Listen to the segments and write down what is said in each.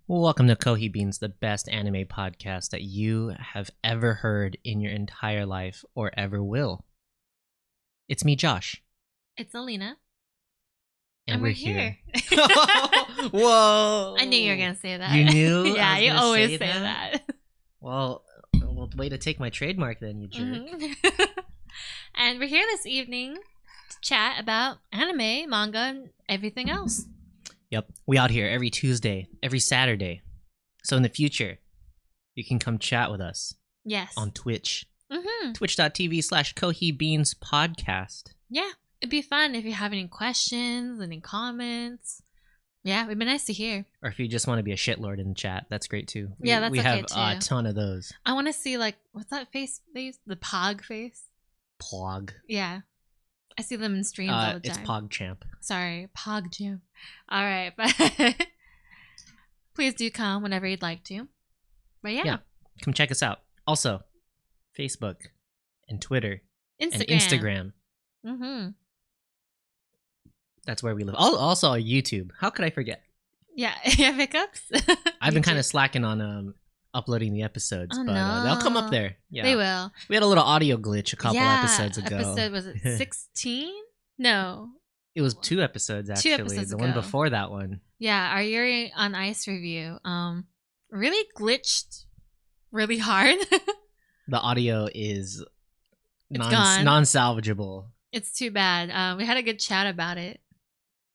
Welcome to Kohi Beans, the best anime podcast that you have ever heard in your entire life or ever will. It's me, Josh. It's Alina. And we're here. Whoa! I knew you were going to say that. You knew? Yeah, you always say that. Well, way to take my trademark then, you jerk. Mm-hmm. And we're here this evening to chat about anime, manga, and everything else. Yep. We out here every Tuesday, every Saturday. So in the future, you can come chat with us. Yes. On Twitch. Mm-hmm. Twitch.tv/Kohi Beans Podcast. Yeah. It'd be fun if you have any questions, any comments. Yeah, it'd be nice to hear. Or if you just want to be a shitlord in the chat, that's great too. Yeah, that's okay too. We have a ton of those. I want to see, like, what's that face? The Pog face? Pog. Yeah. I see them in streams all the time. It's PogChamp. Sorry, PogChamp. All right, but please do come whenever you'd like to. But yeah. Come check us out. Also, Facebook and Twitter and Instagram. Instagram. Mm-hmm. That's where we live. Also, our YouTube. How could I forget? Yeah, hiccups. I've been kind of slacking on uploading the episodes, but they'll come up there. Yeah, they will. We had a little audio glitch a couple episodes ago. Episode, was it 16? No. It was 2 episodes actually. 2 episodes the ago. one before that one. Yeah, our Yuri on Ice review really glitched really hard. The audio is non-salvageable. It's too bad. We had a good chat about it.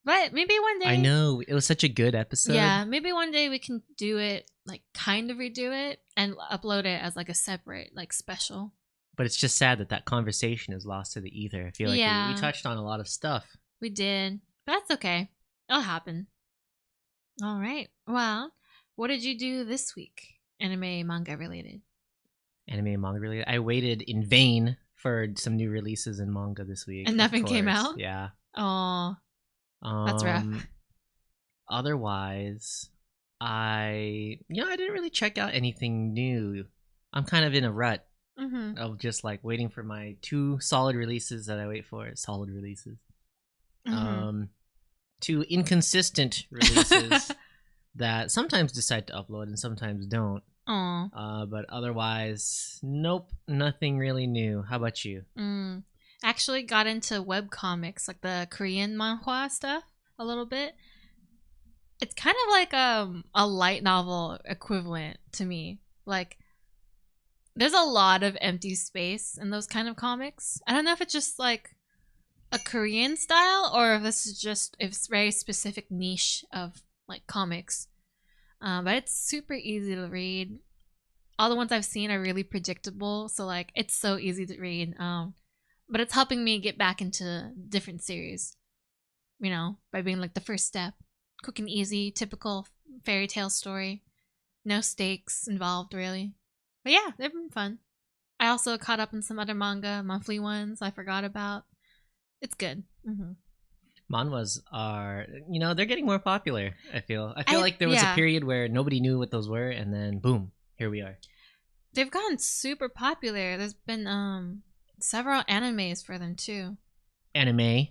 But maybe one day... I know. It was such a good episode. Yeah, maybe one day we can do it, like, kind of redo it and upload it as, like, a separate, like, special. But it's just sad that conversation is lost to the ether. I feel like we touched on a lot of stuff. We did. But that's okay. It'll happen. All right. Well, what did you do this week? Anime, manga related. Anime, manga related? I waited in vain for some new releases in manga this week. And nothing came out? Yeah. Oh. That's rough. Otherwise, I didn't really check out anything new. I'm kind of in a rut of just like waiting for my 2 solid releases that I wait for. Solid releases. 2 inconsistent releases that sometimes decide to upload and sometimes don't. But otherwise, nope, nothing really new. How about you? Actually got into webcomics, like the Korean manhwa stuff a little bit. It's kind of like a light novel equivalent to me. Like, there's a lot of empty space in those kind of comics. I don't know if it's just like a Korean style or if this is just it's very specific niche of like comics. But it's super easy to read. All the ones I've seen are really predictable, so like it's so easy to read. But it's helping me get back into different series, by being like the first step. Quick and easy, typical fairy tale story. No stakes involved, really. But yeah, they've been fun. I also caught up on some other manga, monthly ones I forgot about. It's good. Manhwas are, they're getting more popular, I feel. I feel like there was a period where nobody knew what those were, and then boom, here we are. They've gotten super popular. There's been several animes for them too. Anime,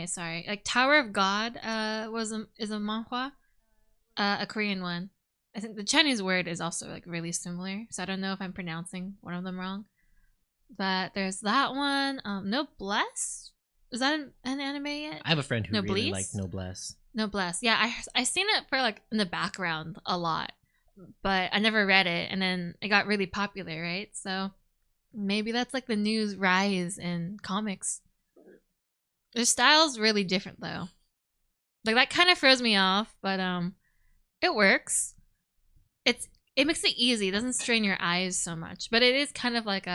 sorry. Like Tower of God is a manhwa, a Korean one. I think the Chinese word is also like really similar, so I don't know if I'm pronouncing one of them wrong. But there's that one. Noblesse? Is that an anime yet? I have a friend who really liked Noblesse. Noblesse. Yeah, I seen it for like in the background a lot, but I never read it, and then it got really popular, right? So maybe that's like the new rise in comics. Their style's really different though. Like that kind of throws me off, but it works. It makes it easy. It doesn't strain your eyes so much, but it is kind of like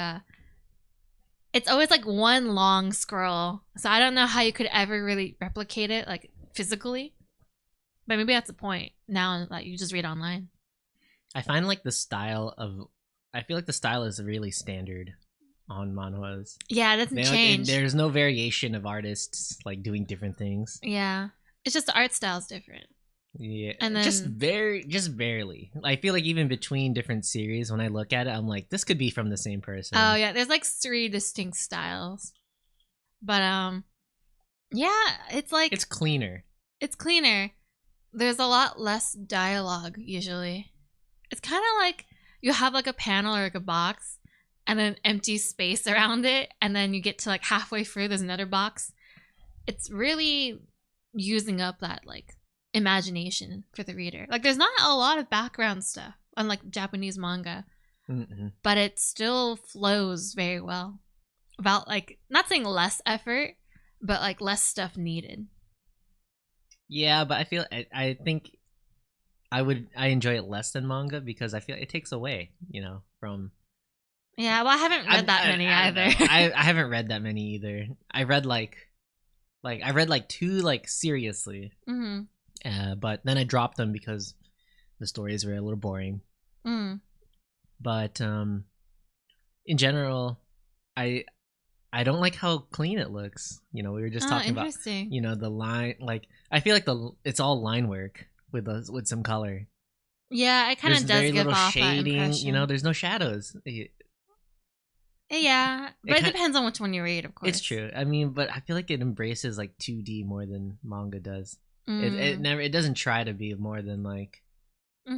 it's always like one long scroll. So I don't know how you could ever really replicate it like physically. But maybe that's the point. Now that you just read online. I find like I feel like the style is really standard on manhwas. Yeah, it doesn't change. There's no variation of artists like doing different things. Yeah. It's just the art style's different. Yeah. And then just barely. I feel like even between different series, when I look at it, I'm like, this could be from the same person. Oh yeah, there's like 3 distinct styles. But yeah, it's like it's cleaner. It's cleaner. there's a lot less dialogue usually. It's kind of like you have like a panel or like a box and an empty space around it, and then you get to like halfway through, there's another box. It's really using up that like imagination for the reader. Like there's not a lot of background stuff unlike Japanese manga, but it still flows very well. About like not saying less effort, but like less stuff needed. Yeah, but I think I enjoy it less than manga because I feel it takes away, from. Yeah, well, I haven't read that many either. I haven't read that many either. I read I read like two like seriously, but then I dropped them because the stories were a little boring. But in general, I don't like how clean it looks. We were just talking about the line. Like I feel like it's all line work with some color. Yeah, it kind of does give off shading, that impression. There's no shadows. Yeah, but it depends on which one you read, of course. It's true. I mean, but I feel like it embraces like 2D more than manga does. It doesn't try to be more than like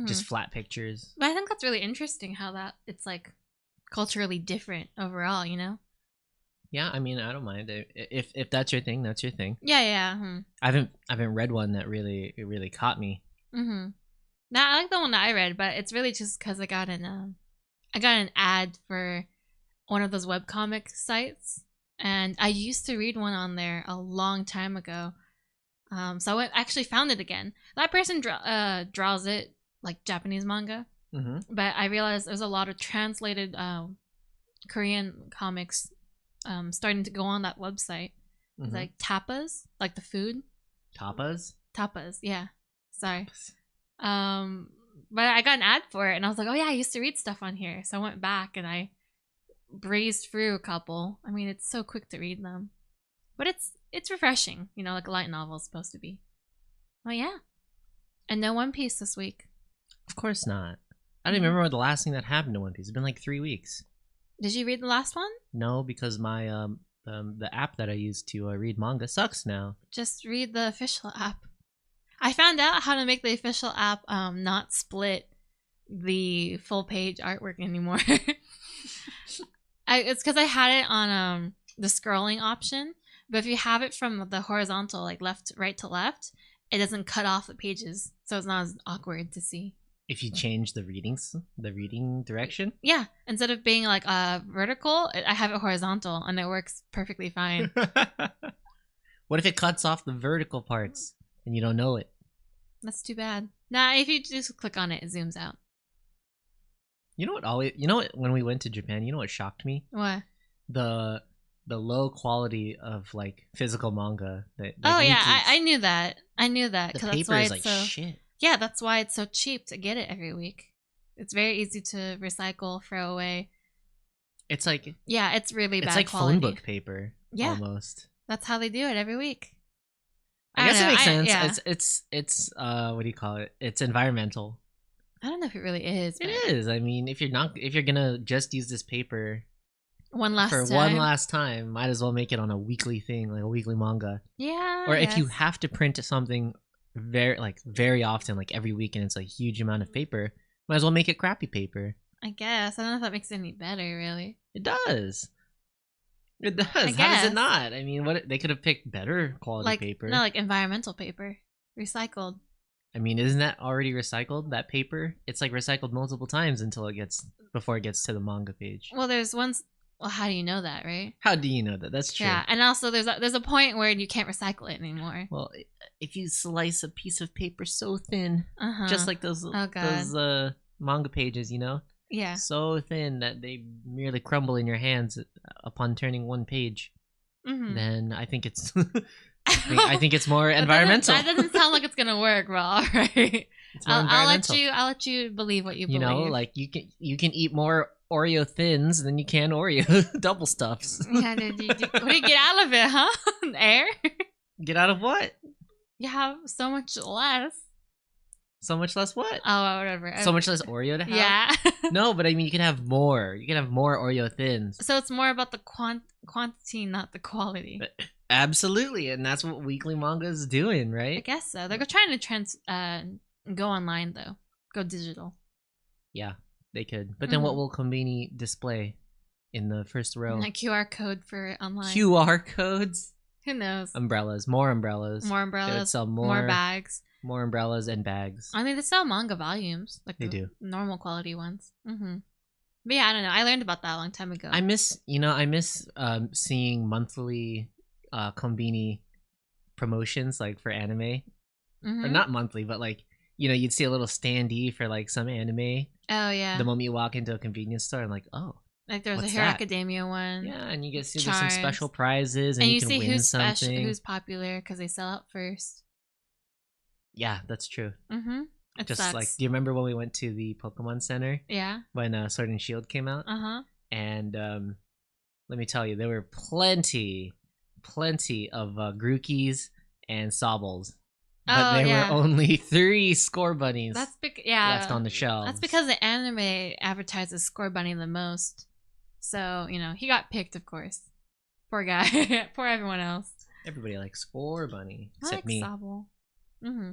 just flat pictures. But I think that's really interesting how that it's like culturally different overall, Yeah, I mean, I don't mind if that's your thing. That's your thing. Yeah. I haven't read one that really caught me. Now I like the one that I read, but it's really just because I got an ad for one of those webcomic sites, and I used to read one on there a long time ago. So I actually found it again. That person draws it like Japanese manga, but I realized there's a lot of translated Korean comics starting to go on that website. It's like tapas, like the food. Tapas, yeah. Sorry. But I got an ad for it, and I was like, oh yeah, I used to read stuff on here. So I went back and I breezed through a couple. I mean, it's so quick to read them, but it's refreshing, like a light novel is supposed to be. Oh yeah. And no One Piece this week. Of course not. I don't even remember the last thing that happened to One Piece. It's been like 3 weeks. Did you read the last one? No, because my the app that I use to read manga sucks now. Just read the official app. I found out how to make the official app not split the full page artwork anymore. It's because I had it on the scrolling option, but if you have it from the horizontal, like right to left, it doesn't cut off the pages, so it's not as awkward to see. If you change the reading direction? Yeah, instead of being like vertical, I have it horizontal, and it works perfectly fine. What if it cuts off the vertical parts and you don't know it? That's too bad. Nah, if you just click on it, it zooms out. You know what? When we went to Japan, you know what shocked me? What? The low quality of like physical manga. I knew that. The paper is like shit. Yeah, that's why it's so cheap to get it every week. It's very easy to recycle, throw away. It's like it's really bad. It's like quality. phone book paper. Yeah, almost. That's how they do it every week. I guess it makes sense. Yeah. It's what do you call it? It's environmental. I don't know if it really is. It is. I mean, if you're gonna just use this paper one last time, might as well make it on a weekly thing, like a weekly manga. Yeah. Or if you have to print something very often, like every week, and it's a huge amount of paper, might as well make it crappy paper. I guess. I don't know if that makes it any better, really. It does. It does. How does it not? I mean, they could have picked better quality paper. No, like environmental paper, recycled. I mean, isn't that already recycled? That paper, it's like recycled multiple times before it gets to the manga page. Well, there's ones. Well, how do you know that, right? How do you know that? That's true. Yeah, and also there's a point where you can't recycle it anymore. Well, if you slice a piece of paper so thin, just like those manga pages, yeah, so thin that they merely crumble in your hands upon turning one page, then I think it's I think it's more environmental. That doesn't sound like it's gonna work, bro. All right, I'll let you believe what you believe. Like you can eat more Oreo thins than you can Oreo double stuffs. Yeah, what do you get out of it, huh? Air? Get out of what? You have so much less. So much less what? Oh, whatever. So much less Oreo to have? Yeah. No, but I mean, you can have more. You can have more Oreo Thins. So it's more about the quantity, not the quality. Absolutely, and that's what weekly manga is doing, right? I guess so. They're trying to go online, though. Go digital. Yeah, they could. But then what will Konbini display in the first row? A QR code for online. QR codes? Who knows? Umbrellas. More umbrellas. More umbrellas. They would sell more bags. More umbrellas and bags. I mean, they sell manga volumes. Like they do. Normal quality ones. Mm-hmm. But yeah, I don't know. I learned about that a long time ago. I miss seeing monthly Konbini promotions like for anime. Or not monthly, but like, you'd see a little standee for like some anime. Oh, yeah. The moment you walk into a convenience store and like, oh. Like there's a Hero Academia one. Yeah, and you get to see some special prizes and you can win something. Who's popular because they sell out first. Yeah, that's true. Mm-hmm. Just sucks. Like, do you remember when we went to the Pokemon Center? Yeah. When Sword and Shield came out? Uh-huh. And let me tell you, there were plenty of Grookis and Sobbles. But there were only 3 Score Bunnies left on the shelves. That's because the anime advertises Score Bunny the most. So, he got picked, of course. Poor guy. Poor everyone else. Everybody likes Score Bunny. Except me. Sobble. Mm-hmm.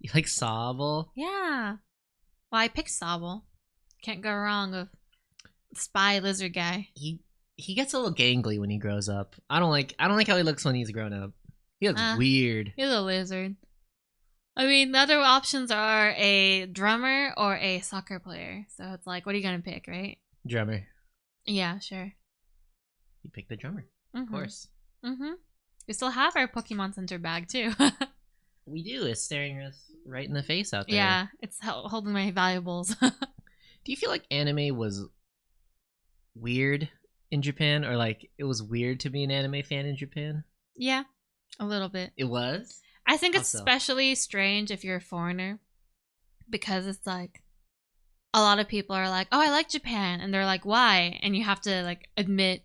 You like Sobble? Yeah. Well, I picked Sobble. Can't go wrong with Spy Lizard guy. He gets a little gangly when he grows up. I don't like how he looks when he's grown up. He looks weird. He's a lizard. I mean, the other options are a drummer or a soccer player. So it's like, what are you gonna pick, right? Drummer. Yeah, sure. You pick the drummer, of course. Mm-hmm. We still have our Pokemon Center bag too. We do. It's staring us right in the face out there. Yeah, it's holding my valuables. Do you feel like anime was weird in Japan, or like it was weird to be an anime fan in Japan? Yeah, a little bit. It was? I think it's especially strange if you're a foreigner, because it's like a lot of people are like, oh, I like Japan, and they're like, why? And you have to like admit,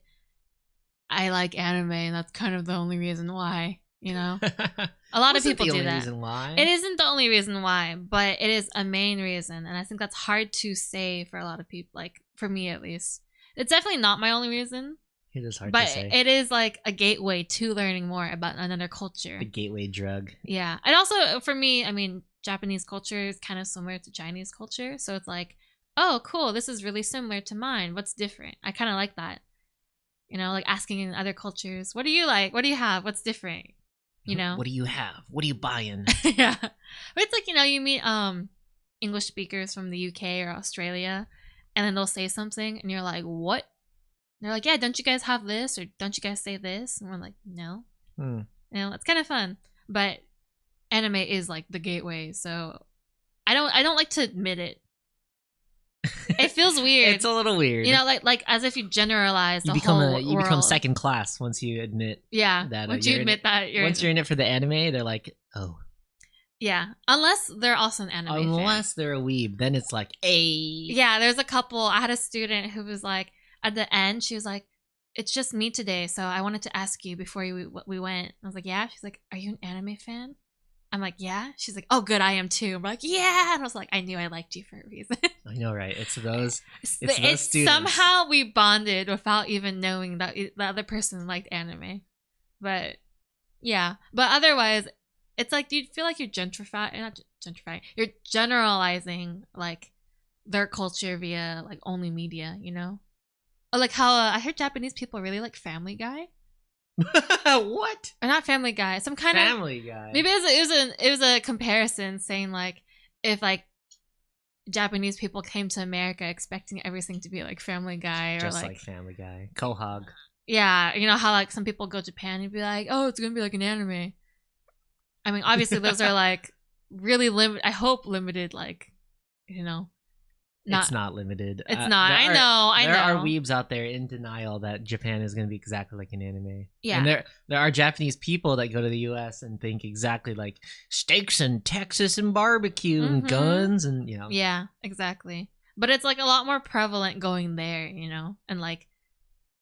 I like anime, and that's kind of the only reason why, A lot of people do that. The only reason why? It isn't the only reason why, but it is a main reason, and I think that's hard to say for a lot of people, like for me at least. It's definitely not my only reason. It is hard to say. But it is like a gateway to learning more about another culture. The gateway drug. Yeah. And also for me, I mean, Japanese culture is kind of similar to Chinese culture. So it's like, oh, cool. This is really similar to mine. What's different? I kind of like that. Like asking in other cultures, what do you like? What do you have? What's different? What do you have? What are you buying? Yeah. But it's like, you meet English speakers from the UK or Australia, and then they'll say something and you're like, what? They're like, yeah, don't you guys have this, or don't you guys say this? And we're like, no. It's kind of fun. But anime is like the gateway, so I don't like to admit it. It feels weird. It's a little weird. Like as if you generalize the you become second class once you admit. Yeah. That once you admit that once you're in it for the anime, they're like, oh. Yeah, unless they're also an anime fan. Unless they're a weeb, then it's like, hey. Yeah, there's a couple. I had a student who was like, at the end, she was like, it's just me today, so I wanted to ask you before we went. I was like, yeah. She's like, are you an anime fan? I'm like, yeah. She's like, oh, good, I am too. I'm like, yeah. And I was like, I knew I liked you for a reason. I know, right? It's those students. Somehow we bonded without even knowing that the other person liked anime. But yeah, but otherwise, it's like, do you feel like you're you're generalizing like their culture via like only media, Like how I heard Japanese people really like Family Guy. What? Or not Family Guy. Some kind Family Guy. Maybe it was a comparison saying like if like Japanese people came to America expecting everything to be like Family Guy, or just like Family Guy, Kohog. Yeah, how like some people go to Japan and be like, oh, it's gonna be like an anime. I mean, obviously those are like really limited. I hope limited, like It's not limited. It's not. I know. There are weebs out there in denial that Japan is going to be exactly like an anime. Yeah. And there are Japanese people that go to the U.S. and think exactly like steaks and Texas and barbecue and guns and Yeah, exactly. But it's like a lot more prevalent going there, and like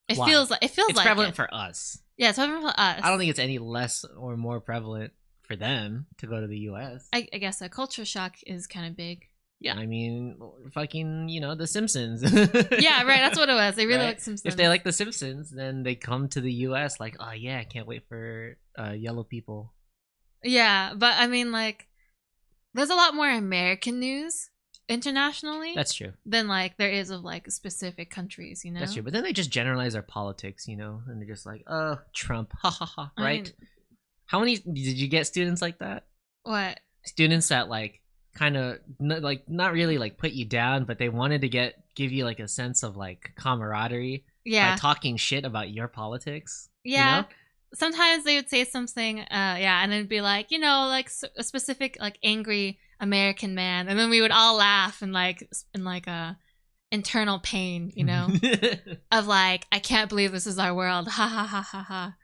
it feels like it's prevalent for us. Yeah, it's prevalent for us. I don't think it's any less or more prevalent for them to go to the U.S. I guess a culture shock is kind of big. Yeah, I mean, fucking, The Simpsons. Yeah, right. That's what it was. They really like Simpsons. If they like The Simpsons, then they come to the U.S. like, oh yeah, I can't wait for yellow people. Yeah, but I mean, like, there's a lot more American news internationally. That's true. Than like there is of like specific countries, That's true. But then they just generalize our politics, and they're just like, oh, Trump, ha ha ha, right? I mean, how many did you get students like that? What? Students that like kind of like not really like put you down, but they wanted to give you like a sense of like camaraderie by talking shit about your politics. Yeah. Sometimes they would say something, and it'd be like, like a specific like angry American man, and then we would all laugh and like in like a internal pain, of like, I can't believe this is our world, ha ha ha ha ha,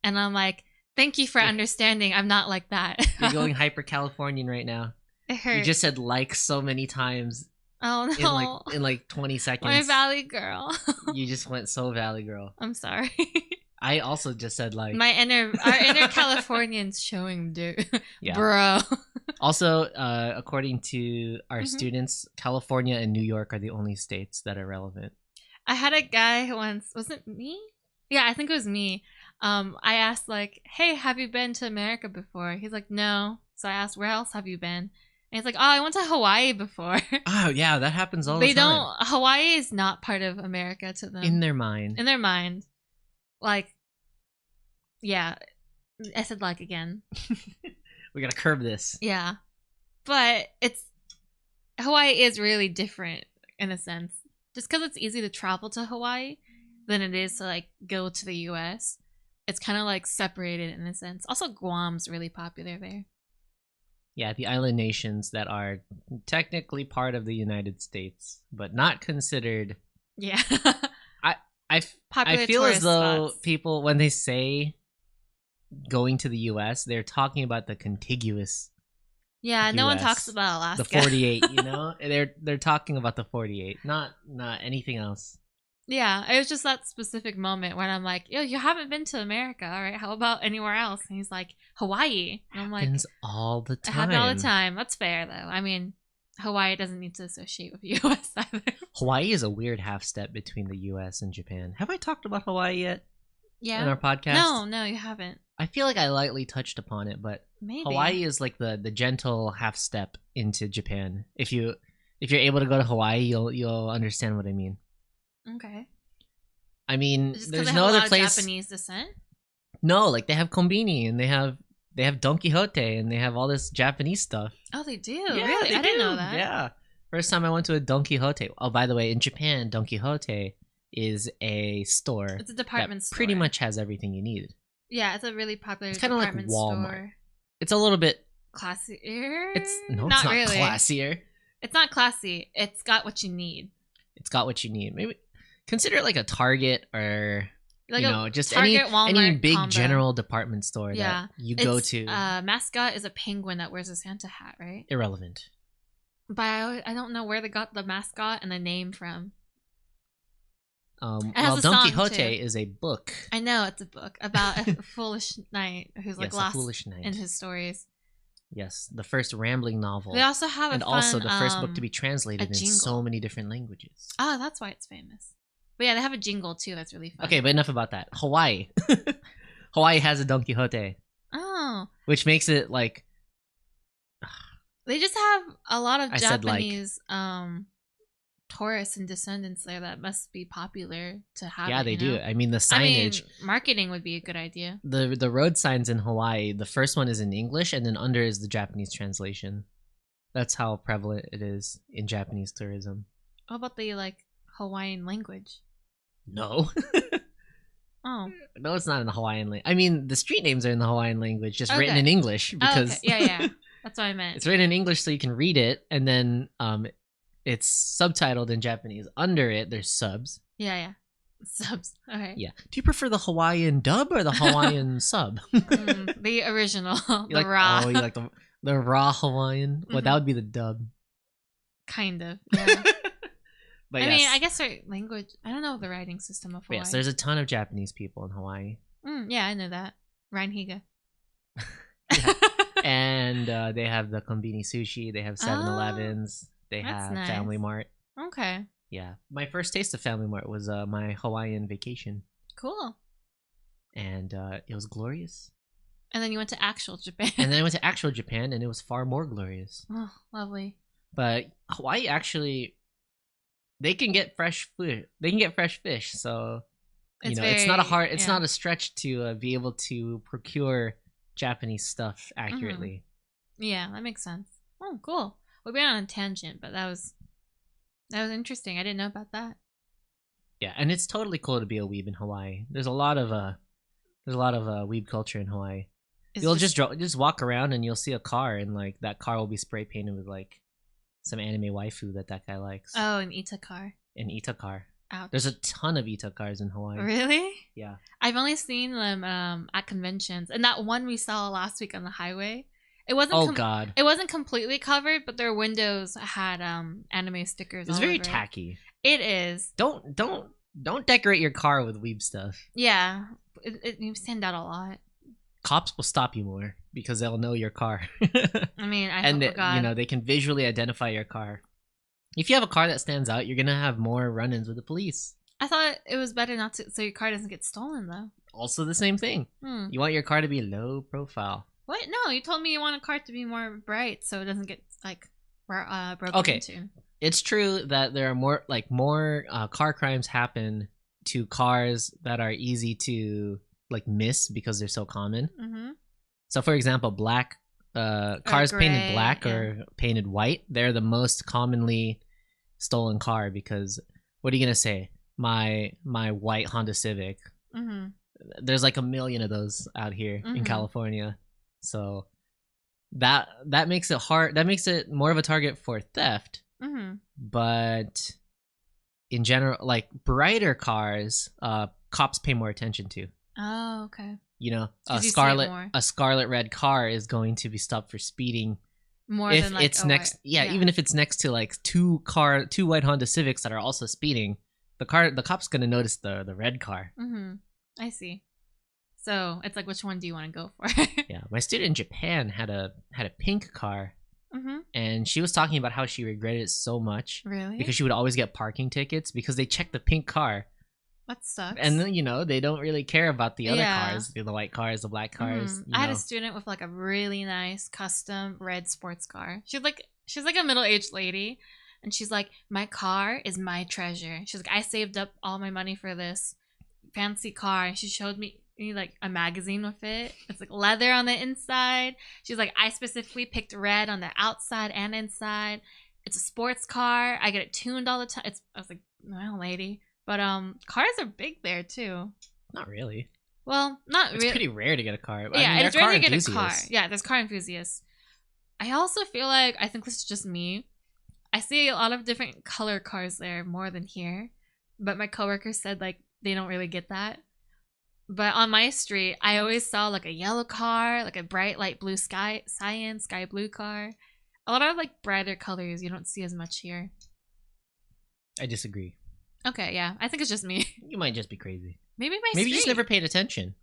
and I'm like, thank you for understanding. I'm not like that. You're going hyper Californian right now. It hurts. You just said like so many times. Oh no! In like 20 seconds. My Valley girl. You just went so Valley girl. I'm sorry. I also just said like our inner Californians showing, dude. Yeah. Bro. Also, according to our students, California and New York are the only states that are relevant. I had a guy once. Was it me? Yeah, I think it was me. I asked like, "Hey, have you been to America before?" He's like, "No." So I asked, "Where else have you been?" And he's like, "Oh, I went to Hawaii before." Oh yeah, that happens all the time. Hawaii is not part of America to them. In their mind. Like, yeah. I said like again. We gotta curb this. Yeah. But Hawaii is really different in a sense. Just because it's easy to travel to Hawaii than it is to like go to the US. It's kind of like separated in a sense. Also, Guam's really popular there. Yeah, the island nations that are technically part of the United States, but not considered. Yeah. I feel as though people, when they say going to the U.S., they're talking about the contiguous. Yeah, US, no one talks about Alaska. The 48, they're talking about the 48, not anything else. Yeah, it was just that specific moment when I'm like, yo, you haven't been to America, all right? How about anywhere else? And he's like, Hawaii. And I'm like, happens all the time. It happens all the time. That's fair, though. I mean, Hawaii doesn't need to associate with the U.S. either. Hawaii is a weird half step between the U.S. and Japan. Have I talked about Hawaii yet? Yeah. In our podcast? No, you haven't. I feel like I lightly touched upon it, but maybe. Hawaii is like the gentle half step into Japan. If you're able to go to Hawaii, you'll understand what I mean. Okay. I mean, there's no other place. Japanese descent? No, like they have kombini and they have Don Quixote and they have all this Japanese stuff. Oh, they do? Yeah, really? I didn't know that. Yeah. First time I went to a Don Quixote. Oh, by the way, in Japan, Don Quixote is a store. It's a department store. Pretty much has everything you need. Yeah, it's a really popular It's kind of like Walmart. Store. It's a little bit classier. It's not really. Classier. It's not classy. It's got what you need. It's got what you need. Maybe consider it like a Target or like just Target, any Walmart big combo. General department store that you go to. Mascot is a penguin that wears a Santa hat, right? Irrelevant. But I don't know where they got the mascot and the name from. Well, Don Quixote is a book. I know, it's a book about a foolish knight who's like lost foolish knight in his stories. Yes, the first rambling novel. They also have also the first book to be translated in so many different languages. Oh, that's why it's famous. But yeah, they have a jingle too. That's really fun. Okay, but enough about that. Hawaii. Hawaii has a Don Quixote. Oh. Which makes it like. They just have a lot of Japanese tourists and descendants there that must be popular to have. Yeah, they do. I mean, the signage. Marketing would be a good idea. The road signs in Hawaii, the first one is in English, and then under is the Japanese translation. That's how prevalent it is in Japanese tourism. What about the Hawaiian language? No. Oh. No, it's not in the Hawaiian language. I mean, the street names are in the Hawaiian language, just written in English because. Yeah. That's what I meant. It's written in English so you can read it, and then it's subtitled in Japanese. Under it, there's subs. Yeah. Subs. Okay. Yeah. Do you prefer the Hawaiian dub or the Hawaiian sub? The original. Raw. Oh, you like the raw Hawaiian? Well, that would be the dub. Kind of. Yeah. But I mean, I guess our language. I don't know the writing system of Hawaii. Yes, there's a ton of Japanese people in Hawaii. Yeah, I know that. Reinhiga. Yeah. And they have the Konbini Sushi. They have 7-Elevens. They that's have nice. Family Mart. Okay. Yeah. My first taste of Family Mart was my Hawaiian vacation. Cool. And it was glorious. And then you went to actual Japan. And then I went to actual Japan, and it was far more glorious. Oh, lovely. But Hawaii actually, they can get fresh food. They can get fresh fish. So, it's not it's not a stretch to be able to procure Japanese stuff accurately. Mm-hmm. Yeah, that makes sense. Oh, cool. We went on a tangent, but that was interesting. I didn't know about that. Yeah, and it's totally cool to be a weeb in Hawaii. There's a lot of weeb culture in Hawaii. You'll just walk around and you'll see a car, and like that car will be spray painted with like some anime waifu that guy likes. Oh, an Ita car. An Ita car. Ouch. There's a ton of Ita cars in Hawaii. Really? Yeah. I've only seen them at conventions, and that one we saw last week on the highway. It wasn't. Oh God. It wasn't completely covered, but their windows had anime stickers. It's very tacky. It is. Don't decorate your car with weeb stuff. Yeah, you stand out a lot. Cops will stop you more because they'll know your car. I mean, they can visually identify your car. If you have a car that stands out, you're gonna have more run-ins with the police. I thought it was better not to, so your car doesn't get stolen, though. Also the same thing. You want your car to be low profile. What? No, you told me you want a car to be more bright so it doesn't get like broken into. It's true that there are more car crimes happen to cars that are easy to like miss because they're so common. Mm-hmm. So, for example, black cars painted black or painted white, they're the most commonly stolen car because what are you gonna say? My white Honda Civic. Mm-hmm. There's like 1 million of those out here in California, so that makes it hard. That makes it more of a target for theft. Mm-hmm. But in general, like brighter cars, cops pay more attention to. Oh, okay. A scarlet red car is going to be stopped for speeding more if than like it's next. Even if it's next to like two white Honda Civics that are also speeding, the cop's gonna notice the red car. Mm-hmm. I see. So it's like, which one do you want to go for? Yeah, my student in Japan had a pink car, and she was talking about how she regretted it so much. Really? Because she would always get parking tickets because they checked the pink car. That sucks. And then, they don't really care about the other cars, the white cars, the black cars. I had a student with like a really nice custom red sports car. She's like a middle-aged lady, and she's like, my car is my treasure. She's like, I saved up all my money for this fancy car. And she showed me like a magazine with it. It's like leather on the inside. She's like, I specifically picked red on the outside and inside. It's a sports car. I get it tuned all the time. I was like, well, lady. But cars are big there too. Not really. Well, not really. It's pretty rare to get a car. Yeah, it's rare to get a car. Yeah, there's car enthusiasts. I also feel like, I think this is just me, I see a lot of different color cars there more than here. But my coworker said like they don't really get that. But on my street, I always saw like a yellow car, like a bright light blue sky blue car. A lot of like brighter colors you don't see as much here. I disagree. Okay, yeah. I think it's just me. You might just be crazy. Maybe you just never paid attention.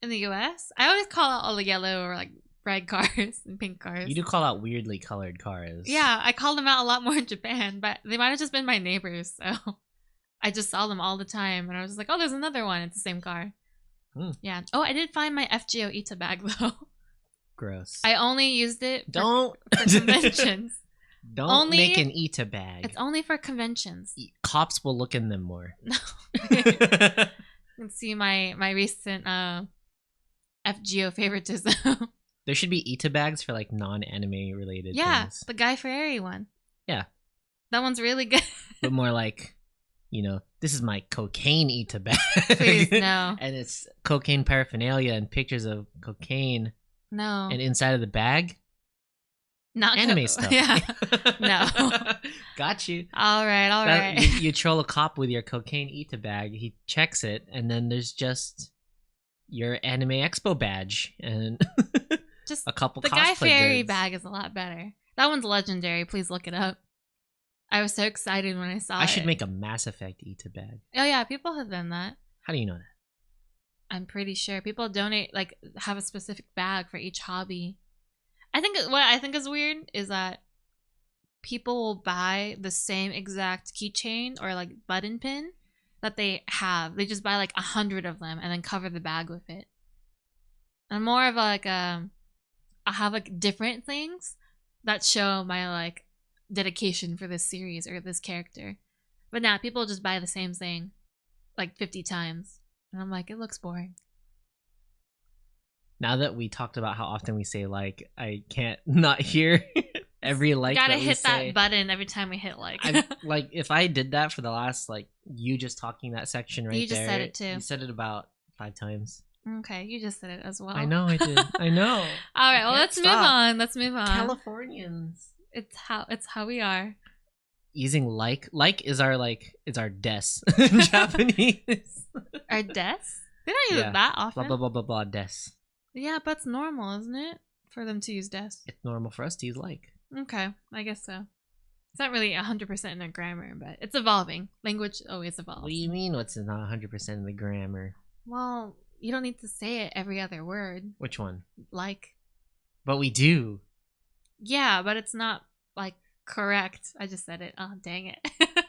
In the US? I always call out all the yellow or like red cars and pink cars. You do call out weirdly colored cars. Yeah, I call them out a lot more in Japan, but they might have just been my neighbors, so I just saw them all the time and I was just like, oh, there's another one. It's the same car. Yeah. Oh, I did find my FGO Ita bag though. Gross. I only used it for conventions. Don't make an Ita bag. It's only for conventions. Cops will look in them more. No. You can see my recent FGO favoritism. There should be Ita bags for like non-anime related things. The Guy Fieri one. Yeah. That one's really good. But more like, this is my cocaine Ita bag. Please, no. And it's cocaine paraphernalia and pictures of cocaine. No. And inside of the bag, not anime stuff. Yeah. No. Got you. All right. You troll a cop with your cocaine Ita bag. He checks it, and then there's just your Anime Expo badge and just a couple. The cosplay Guy Fieri goods. bag is a lot better. That one's legendary. Please look it up. I was so excited when I saw it. I should make a Mass Effect Ita bag. Oh yeah, people have done that. How do you know that? I'm pretty sure people donate, like, have a specific bag for each hobby. what I think is weird is that people will buy the same exact keychain or like button pin that they have. They just buy like 100 of them and then cover the bag with it. I'm more of like I have like different things that show my like dedication for this series or this character. But now people just buy the same thing like 50 times. And I'm like, it looks boring. Now that we talked about how often we say like, I can't not hear every like. You gotta that we hit say. that button every time we hit like. Like if I did that for the last like you just talking that section right there. You just said it too. You said it about 5 times. Okay, you just said it as well. I know I did. I know. All right, well let's move on. Let's move on. Californians. It's how we are. Using like is our des in Japanese. Our des? They don't use it that often. Blah blah blah blah blah des. Yeah, but it's normal, isn't it, for them to use des? It's normal for us to use like. Okay, I guess so. It's not really 100% in their grammar, but it's evolving. Language always evolves. What do you mean? What's not 100% in the grammar? Well, you don't need to say it every other word. Which one? Like. But we do. Yeah, but it's not like correct. I just said it. Oh, dang it.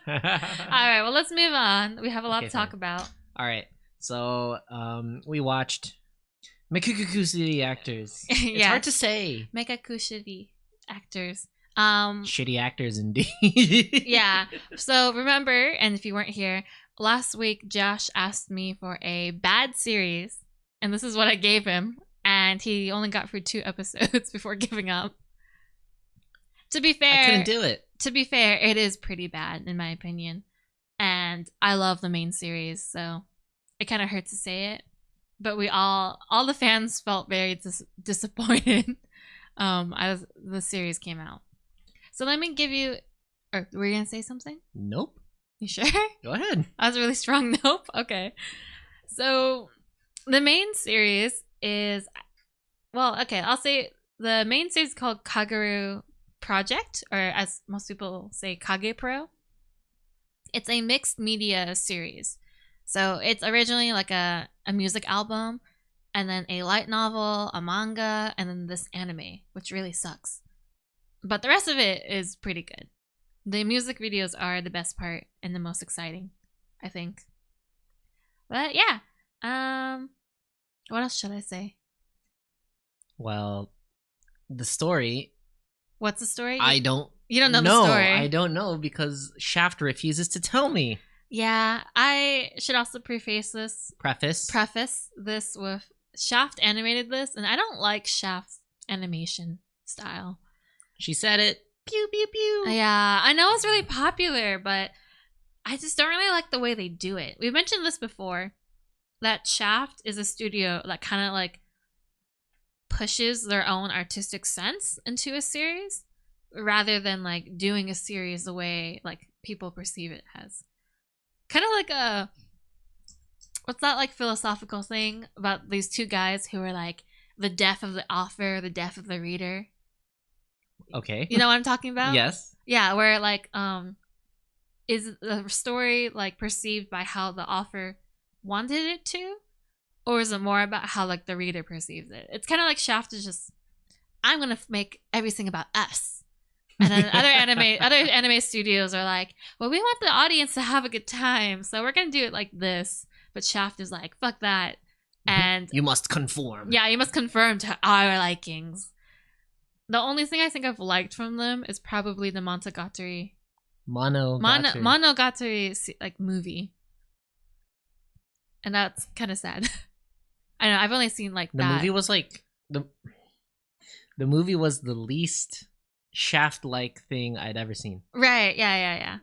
All right, well, let's move on. We have a lot to talk about. All right. So, we watched Mekakucity actors. It's hard to say. Mekakucity actors. Shitty actors indeed. Yeah. So remember, and if you weren't here, last week Josh asked me for a bad series, and this is what I gave him, and he only got through 2 episodes before giving up. To be fair, I couldn't do it. To be fair, it is pretty bad in my opinion, and I love the main series, so it kind of hurts to say it, but we all the fans felt very disappointed as the series came out. So let me give you. Or were you gonna say something? Nope. You sure? Go ahead. That was a really strong nope. Okay. So the main series is, well, okay, I'll say the main series is called Kaguru Project, or as most people say, Kage Pro. It's a mixed media series. So it's originally like a music album, and then a light novel, a manga, and then this anime, which really sucks. But the rest of it is pretty good. The music videos are the best part and the most exciting, I think. But yeah, what else should I say? Well, the story. What's the story? You don't know the story. I don't know because Shaft refuses to tell me. Yeah, I should also preface this with Shaft animated this, and I don't like Shaft's animation style. She said it. Pew, pew, pew. Yeah, I know it's really popular, but I just don't really like the way they do it. We've mentioned this before, that Shaft is a studio that kind of like pushes their own artistic sense into a series rather than like doing a series the way like people perceive it as. Kind of like a, what's that like philosophical thing about these 2 guys who are like the death of the author, the death of the reader? Okay. You know what I'm talking about? Yes. Yeah, where like is the story like perceived by how the author wanted it to, or is it more about how like the reader perceives it? It's kind of like Shaft is just, I'm gonna make everything about us, and then other anime studios are like, well, we want the audience to have a good time, so we're gonna do it like this. But Shaft is like, fuck that, and you must conform. Yeah, you must conform to our likings. The only thing I think I've liked from them is probably the Monogatari like movie, and that's kind of sad. I know I've only seen like the movie was like the movie was the least Shaft like thing I'd ever seen. Right? Yeah.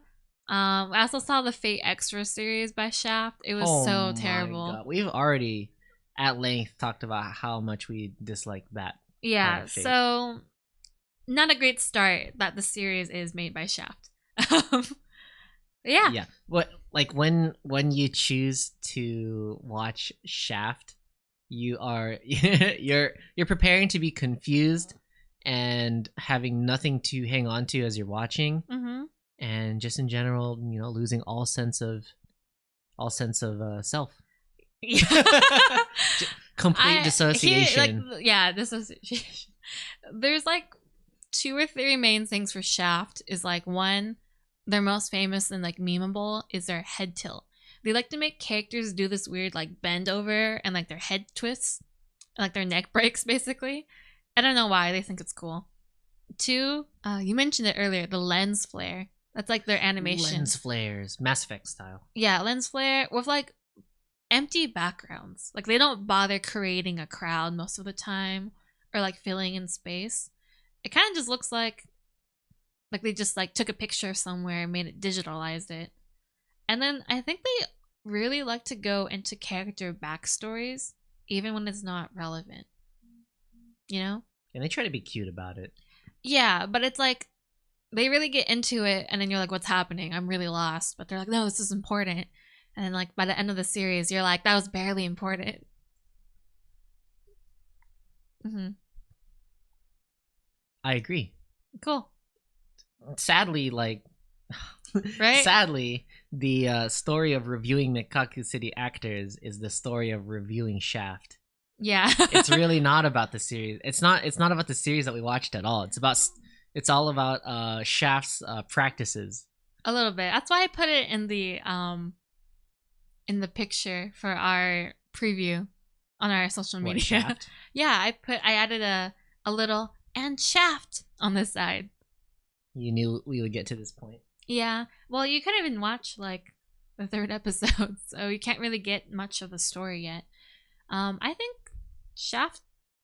I also saw the Fate Extra series by Shaft. It was so terrible. My God. We've already at length talked about how much we dislike that. Yeah, so not a great start that the series is made by Shaft. Yeah. What, like when you choose to watch Shaft, you are you're preparing to be confused and having nothing to hang on to as you're watching, and just in general, losing all sense of self. Complete dissociation. Dissociation. There's like 2 or 3 main things for Shaft. Is like, one, their most famous and like memeable is their head tilt. They like to make characters do this weird like bend over and like their head twists, and, like their neck breaks basically. I don't know why they think it's cool. 2, you mentioned it earlier, the lens flare. That's like their animation. Lens flares, Mass Effect style. Yeah, lens flare with like empty backgrounds. Like they don't bother creating a crowd most of the time or like filling in space. It kind of just looks like they just like took a picture somewhere and made it, digitalized it. And then I think they really like to go into character backstories even when it's not relevant. You know? And they try to be cute about it. Yeah, but it's like they really get into it and then you're like, what's happening? I'm really lost. But they're like, no, this is important. And then like by the end of the series, you're like, that was barely important. Mm-hmm. I agree. Cool. Sadly, like, right? Sadly, the story of reviewing Mekakucity actors is the story of reviewing Shaft. Yeah. It's really not about the series. It's not about the series that we watched at all. It's all about Shaft's practices. A little bit. That's why I put it in the picture for our preview on our social media. What, Shaft? Yeah, I added a little and Shaft on this side. You knew we would get to this point. Yeah. Well, you couldn't even watch like the 3rd episode, so you can't really get much of the story yet. I think Shaft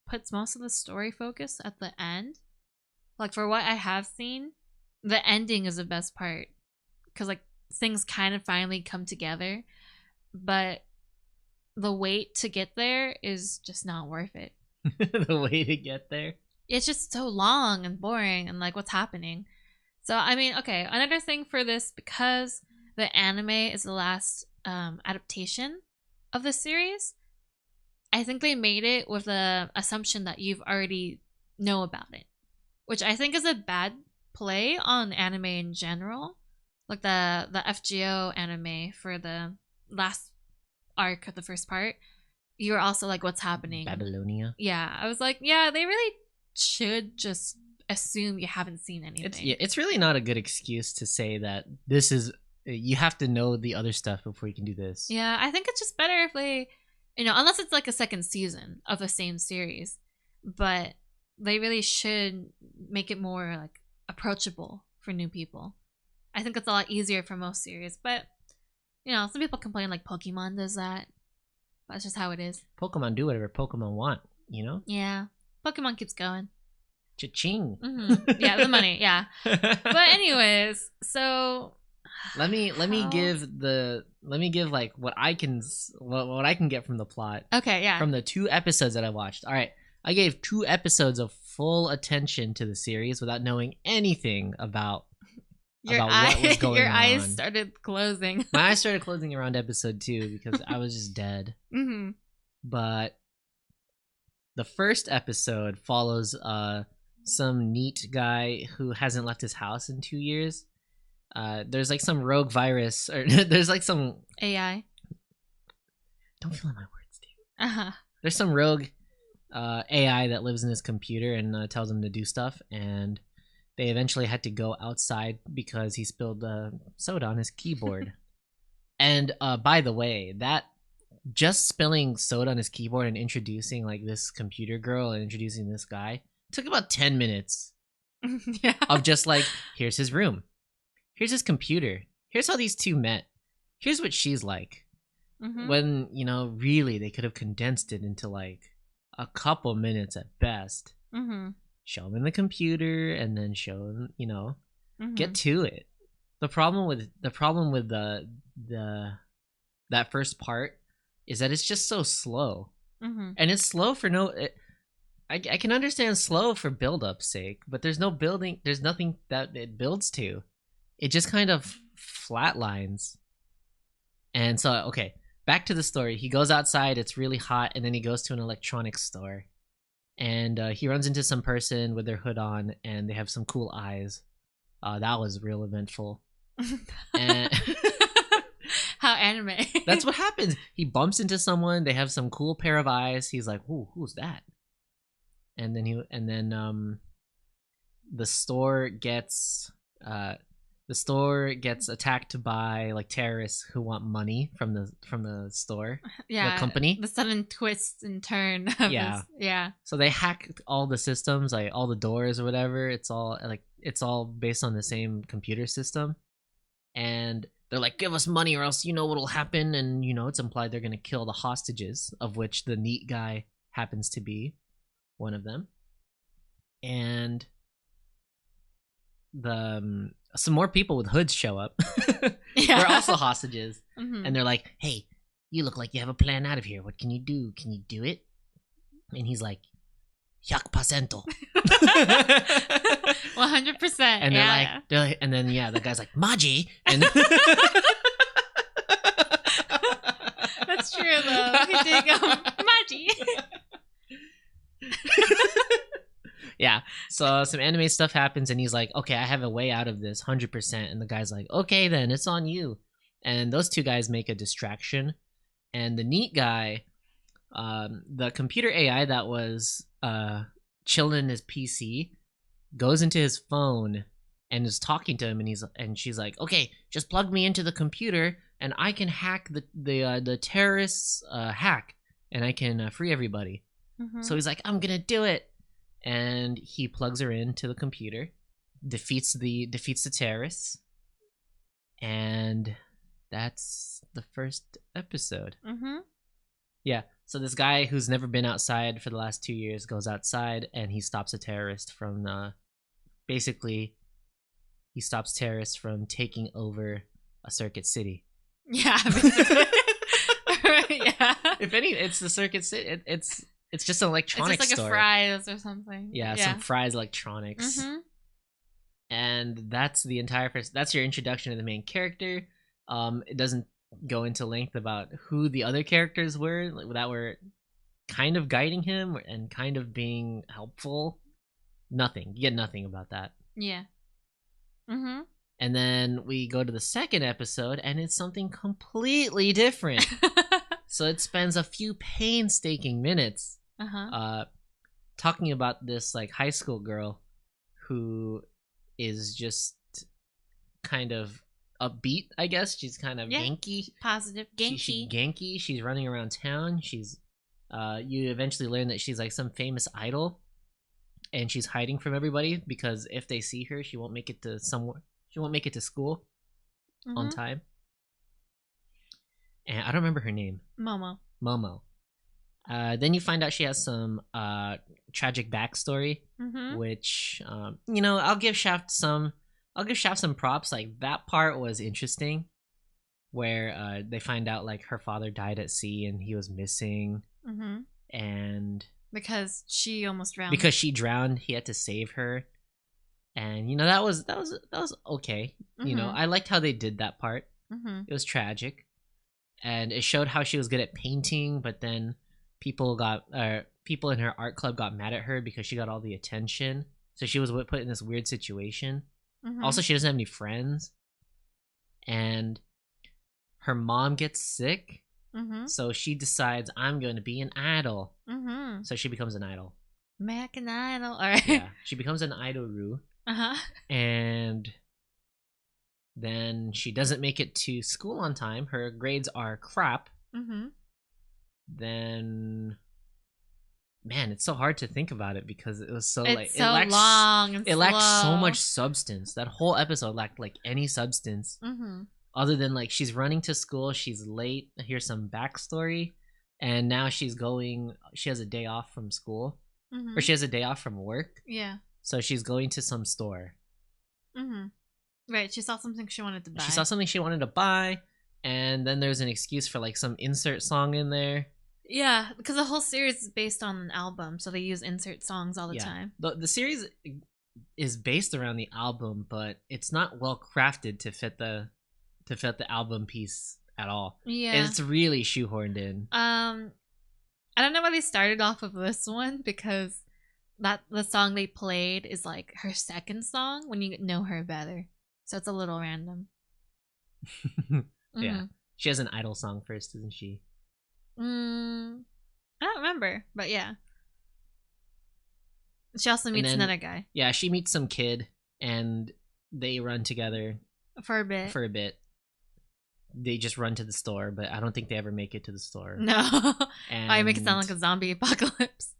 puts most of the story focus at the end. Like for what I have seen, the ending is the best part because like things kind of finally come together, but the wait to get there is just not worth it. The way to get there? It's just so long and boring and like what's happening. So I mean, okay, another thing for this, because the anime is the last adaptation of the series, I think they made it with the assumption that you've already know about it, which I think is a bad play on anime in general. Like the FGO anime for the last arc of the first part, you're also like, what's happening? Babylonia. Yeah, I was like, yeah, they really should just assume you haven't seen anything. It's really not a good excuse to say that this is, you have to know the other stuff before you can do this. Yeah, I think it's just better if they, unless it's like a second season of the same series, but they really should make it more like approachable for new people. I think it's a lot easier for most series, but some people complain like Pokemon does that. That's just how it is. Pokemon do whatever Pokemon want, Yeah, Pokemon keeps going. Cha-ching. Mm-hmm. Yeah, the money. Yeah. But anyways, so let me give like what I can get from the plot. Okay, yeah. From the 2 episodes that I watched. All right, I gave 2 episodes of full attention to the series without knowing anything about what was going on. Your eyes started closing. My eyes started closing around episode 2 because I was just dead. Mm-hmm. But the first episode follows some neat guy who hasn't left his house in 2 years. There's like some rogue virus, or there's like some AI. Don't feel my words, dude. Uh-huh. There's some rogue AI that lives in his computer and tells him to do stuff, and they eventually had to go outside because he spilled soda on his keyboard. And by the way, that just spilling soda on his keyboard and introducing like this computer girl and introducing this guy took about 10 minutes. Yeah. Of just like, here's his room, here's his computer, here's how these two met, here's what she's like. Mm-hmm. When really they could have condensed it into like a couple minutes at best. Mm-hmm. Show him in the computer and then show him, mm-hmm. Get to it. The problem with the that first part is that it's just so slow. Mm-hmm. And it's slow for I can understand slow for build-up's sake, but there's no building, there's nothing that it builds to. It just kind of flatlines. And so, okay, back to the story. He goes outside, it's really hot, and then he goes to an electronics store. And he runs into some person with their hood on, and they have some cool eyes. That was real eventful. And how anime. That's what happens. He bumps into someone, they have some cool pair of eyes. He's like, ooh, who's that? and then the store gets attacked by like terrorists who want money from the store, yeah, the company. The sudden twist and turn of Yeah. this. Yeah. So they hack all the systems, like all the doors or whatever. It's all based on the same computer system, and they're like, give us money or else you know what'll happen. And it's implied they're gonna kill the hostages, of which the neat guy happens to be one of them. And some more people with hoods show up. Yeah. They're also hostages. Mm-hmm. And they're like, hey, you look like you have a plan out of here. What can you do? Can you do it? And he's like, 100%. 100%. And they're like, and then the guy's like, Maji. And that's true though. He did go Maji. Yeah. So some anime stuff happens, and he's like, okay, I have a way out of this 100%. And the guy's like, okay, then it's on you. And those two guys make a distraction. And the neat guy, the computer AI that was chilling in his PC, goes into his phone and is talking to him, and she's like, okay, just plug me into the computer and I can hack the terrorists hack, and I can free everybody. Mm-hmm. So he's like, I'm gonna do it. And he plugs her into the computer, defeats the terrorists, and that's the first episode. Mm-hmm. Yeah. So this guy who's never been outside for the last 2 years goes outside, and he stops a terrorist from basically he stops terrorists from taking over a circuit city. Yeah. Basically. Yeah. If any, it's the circuit city. It's just an electronics store. It's just like store. a Fry's or something. Yeah, some Fry's Electronics. Mm-hmm. And that's the entire that's your introduction to the main character. It doesn't go into length about who the other characters were that were kind of guiding him and kind of being helpful. Nothing. You get nothing about that. Yeah. Mm-hmm. And then we go to the second episode, and it's something completely different. So it spends a few painstaking minutes talking about this like high school girl who is just kind of upbeat, I guess. She's kind of Genki. Positive. Genki. She's Genki. She's running around town. She's you eventually learn that she's like some famous idol, and she's hiding from everybody because if they see her, she won't make it to school on time. And I don't remember her name. Momo. Then you find out she has some tragic backstory, which I'll give Shaft some props. Like that part was interesting, where they find out like her father died at sea and he was missing, and because she almost drowned. Because she drowned, he had to save her, and that was okay. I liked how they did that part. It was tragic. And it showed how she was good at painting, but then people in her art club got mad at her because she got all the attention. So she was put in this weird situation. Also, she doesn't have any friends, and her mom gets sick. So she decides, I'm going to be an idol. So she becomes an idol. American Idol. All right. Yeah, she becomes an idol. And then she doesn't make it to school on time. Her grades are crap. Then, man, it's so hard to think about it because it was it lacked so much substance. That whole episode lacked like any substance, other than like she's running to school, she's late. Here's some backstory, and now she has a day off from school, or she has a day off from work. Yeah. So she's going to some store. Right, she saw something she wanted to buy. And then there's an excuse for like some insert song in there. Yeah, because the whole series is based on an album, so they use insert songs all the time. The series is based around the album, but it's not well crafted to fit the album piece at all. Yeah, it's really shoehorned in. I don't know why they started off with this one, because the song they played is like her second song when you know her better. So it's a little random. Yeah. She has an idol song first, doesn't she? I don't remember, but yeah. She also meets another guy. Yeah, she meets some kid, and they run together for a bit. They just run to the store, but I don't think they ever make it to the store. No. I make it sound like a zombie apocalypse.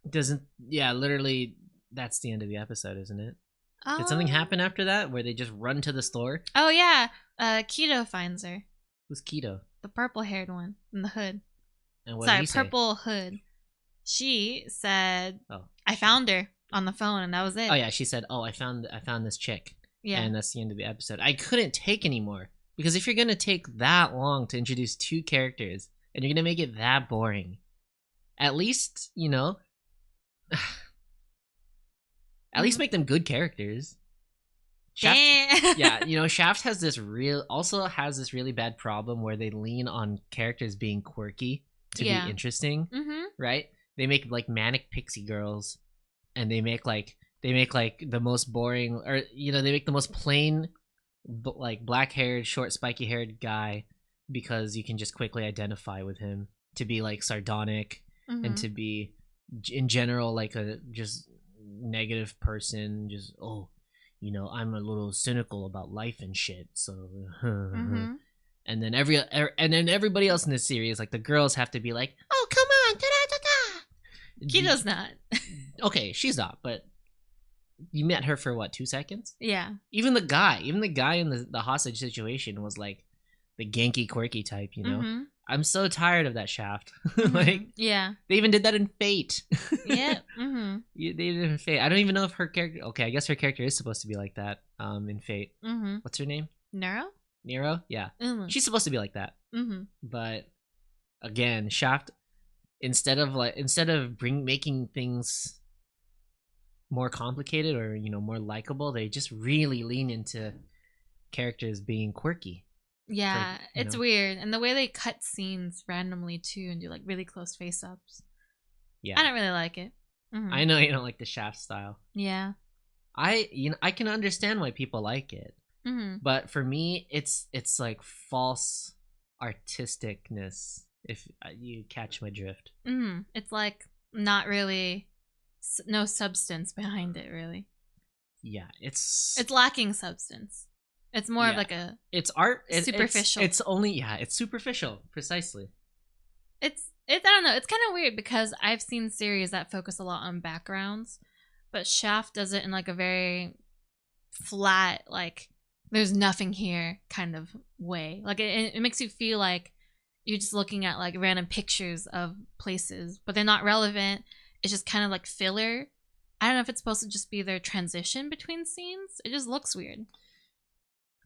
Literally, that's the end of the episode, isn't it? Did something happen after that where they just run to the store? Oh, yeah. Keto finds her. Who's Keto? The purple-haired one in the hood. And what did he say? Purple hood. She said, I found her on the phone, and that was it. Oh, yeah, she said, I found this chick. Yeah. And that's the end of the episode. I couldn't take anymore. Because if you're going to take that long to introduce two characters, and you're going to make it that boring, at least, at least make them good characters. Shaft, yeah, Shaft has this really bad problem where they lean on characters being quirky to be interesting, right? They make like manic pixie girls, and they make like the most boring, or they make the most plain, like black-haired, short, spiky-haired guy because you can just quickly identify with him, to be like sardonic and to be in general like a just negative person, just I'm a little cynical about life and shit, so and then everybody else in this series, like the girls, have to be like, oh come on, da-da-da-da. Keto's not. Okay, she's not, but you met her for what, 2 seconds? Yeah. Even the guy in the hostage situation was like the ganky, quirky type, I'm so tired of that Shaft. Like, yeah, they even did that in Fate. Yeah. They did it in Fate. I don't even know if her character. Okay, I guess her character is supposed to be like that. In Fate. What's her name? Nero. Yeah. She's supposed to be like that. But again, Shaft, instead of making things more complicated or more likable, they just really lean into characters being quirky. Yeah, it's weird. And the way they cut scenes randomly too and do like really close face-ups. Yeah. I don't really like it. I know you don't like the Shaft style. Yeah. I can understand why people like it. But for me, it's like false artisticness, if you catch my drift. It's like not really, no substance behind it, really. Yeah, it's lacking substance. It's more of like it's art. Superficial. It's superficial, precisely. I don't know. It's kind of weird because I've seen series that focus a lot on backgrounds, but Shaft does it in like a very flat, like there's nothing here kind of way. Like it makes you feel like you're just looking at like random pictures of places, but they're not relevant. It's just kind of like filler. I don't know if it's supposed to just be their transition between scenes. It just looks weird.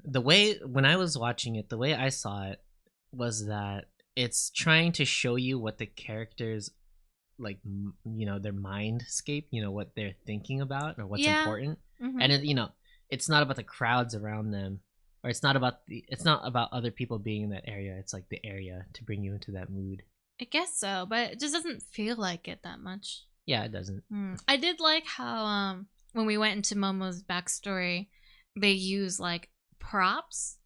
When I was watching it, the way I saw it was that it's trying to show you what the characters, like, their mindscape, what they're thinking about or what's important. And it's not about the crowds around them, or it's not about other people being in that area. It's like the area to bring you into that mood. I guess so, but it just doesn't feel like it that much. Yeah, it doesn't. I did like how when we went into Momo's backstory, they use like props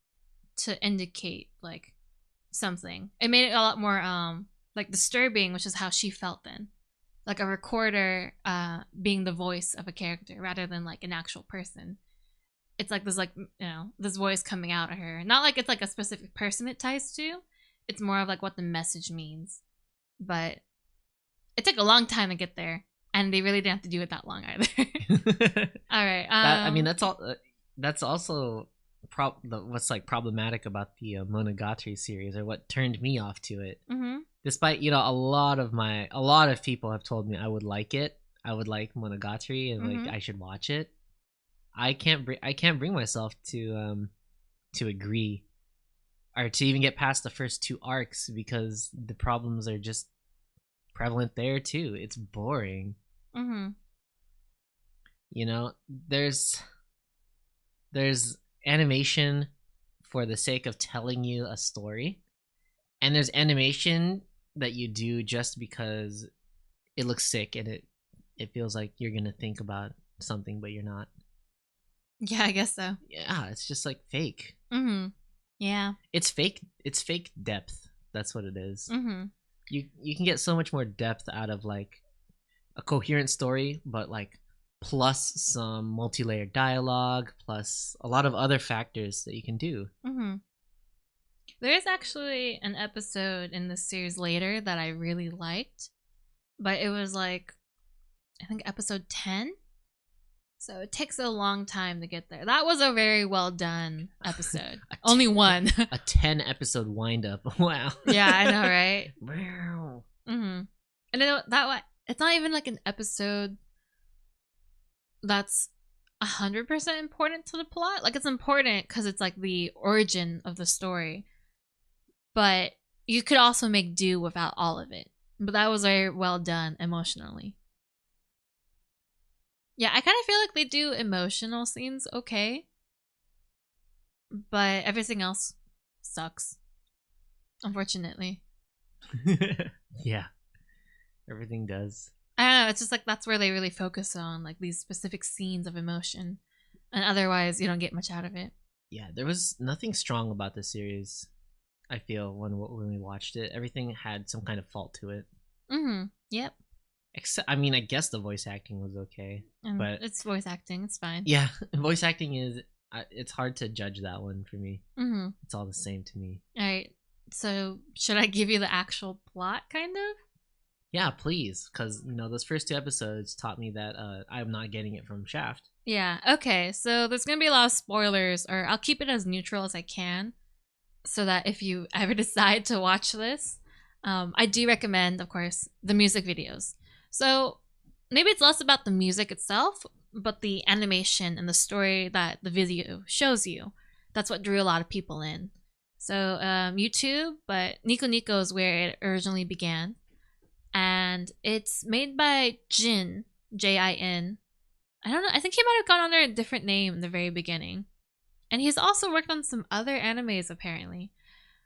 to indicate like something. It made it a lot more like disturbing, which is how she felt then, like a recorder being the voice of a character rather than like an actual person. It's like this, like, this voice coming out of her, not like it's like a specific person it ties to. It's more of like what the message means. But it took a long time to get there, and they really didn't have to do it that long either. All right. That's also what's like problematic about the Monogatari series, or what turned me off to it. Despite a lot of people have told me I would like it. I would like Monogatari, and like I should watch it. I can't bring myself to agree, or to even get past the first 2 arcs, because the problems are just prevalent there too. It's boring. There's animation for the sake of telling you a story, and there's animation that you do just because it looks sick and it feels like you're gonna think about something, but you're not. Yeah, I guess so. Yeah, it's just like fake. Yeah, it's fake depth. That's what it is. You can get so much more depth out of like a coherent story, but like plus some multi-layered dialogue, plus a lot of other factors that you can do. Mm-hmm. There is actually an episode in this series later that I really liked, but it was like, I think episode 10. So it takes a long time to get there. That was a very well done episode. Only one. A 10 episode wind up. Wow. Yeah, I know, right? Wow. Mm-hmm. And that it's not even like an episode that's 100% important to the plot. Like, it's important because it's like the origin of the story, but you could also make do without all of it. But that was very well done emotionally. Yeah, I kind of feel like they do emotional scenes okay, but everything else sucks, unfortunately. Yeah, everything does. I don't know, it's just like that's where they really focus on, like, these specific scenes of emotion, and otherwise you don't get much out of it. Yeah, there was nothing strong about the series, I feel, when we watched it. Everything had some kind of fault to it. Mm-hmm. Yep. Except, I mean, I guess the voice acting was okay, but it's voice acting. It's fine. Yeah, voice acting is. It's hard to judge that one for me. Mm-hmm. It's all the same to me. All right. So should I give you the actual plot, kind of? Yeah, please, because those first 2 episodes taught me that I'm not getting it from Shaft. Yeah. Okay. So there's gonna be a lot of spoilers, or I'll keep it as neutral as I can, so that if you ever decide to watch this, I do recommend, of course, the music videos. So maybe it's less about the music itself, but the animation and the story that the video shows you. That's what drew a lot of people in. So YouTube, but Nico Nico is where it originally began. And it's made by Jin, Jin. I don't know, I think he might have gone under a different name in the very beginning. And he's also worked on some other animes, apparently.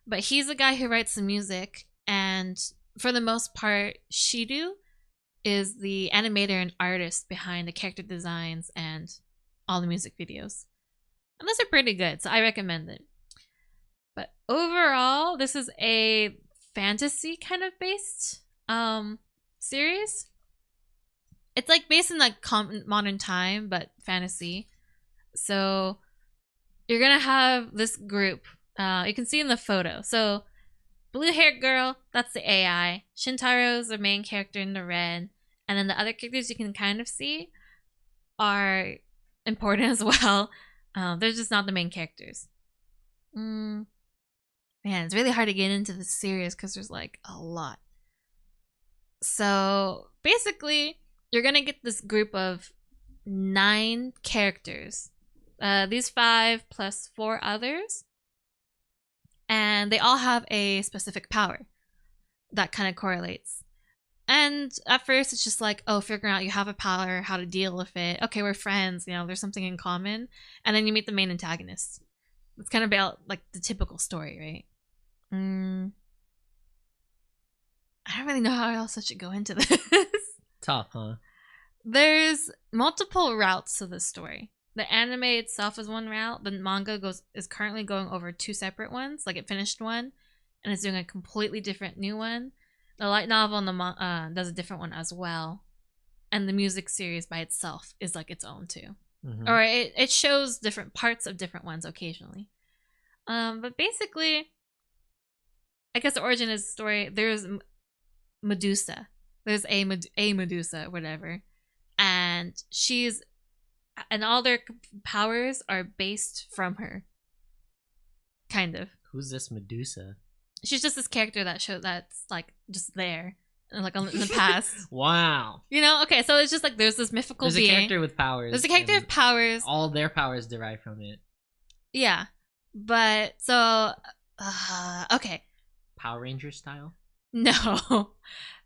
But he's the guy who writes the music, and for the most part, Shidu is the animator and artist behind the character designs and all the music videos. And those are pretty good, so I recommend it. But overall, this is a fantasy kind of based series. It's like based in like modern time, but fantasy. So you're gonna have this group. You can see in the photo. So blue-haired girl, that's the AI. Shintaro's the main character in the red. And then the other characters you can kind of see are important as well. They're just not the main characters. Man, it's really hard to get into this series because there's like a lot. So basically, you're going to get this group of 9 characters. These 5 plus 4 others. And they all have a specific power that kind of correlates. And at first, it's just like, oh, figuring out you have a power, how to deal with it. Okay, we're friends. There's something in common. And then you meet the main antagonist. It's kind of about like the typical story, right? I don't really know how else I should go into this. Tough, huh? There's multiple routes to this story. The anime itself is one route. The manga is currently going over 2 separate ones. Like, it finished one, and it's doing a completely different new one. The light novel and does a different one as well. And the music series by itself is like its own too. Mm-hmm. Or it shows different parts of different ones occasionally. But basically, I guess the origin of the story, there's Medusa. There's a Medusa, whatever. And all their powers are based from her. Kind of. Who's this Medusa? She's just this character that's like just there, like in the past. Wow. Okay, so it's just like there's this mythical being. There's a character with powers. There's a character with powers. All their powers derive from it. Yeah, but so okay. Power Ranger style? No.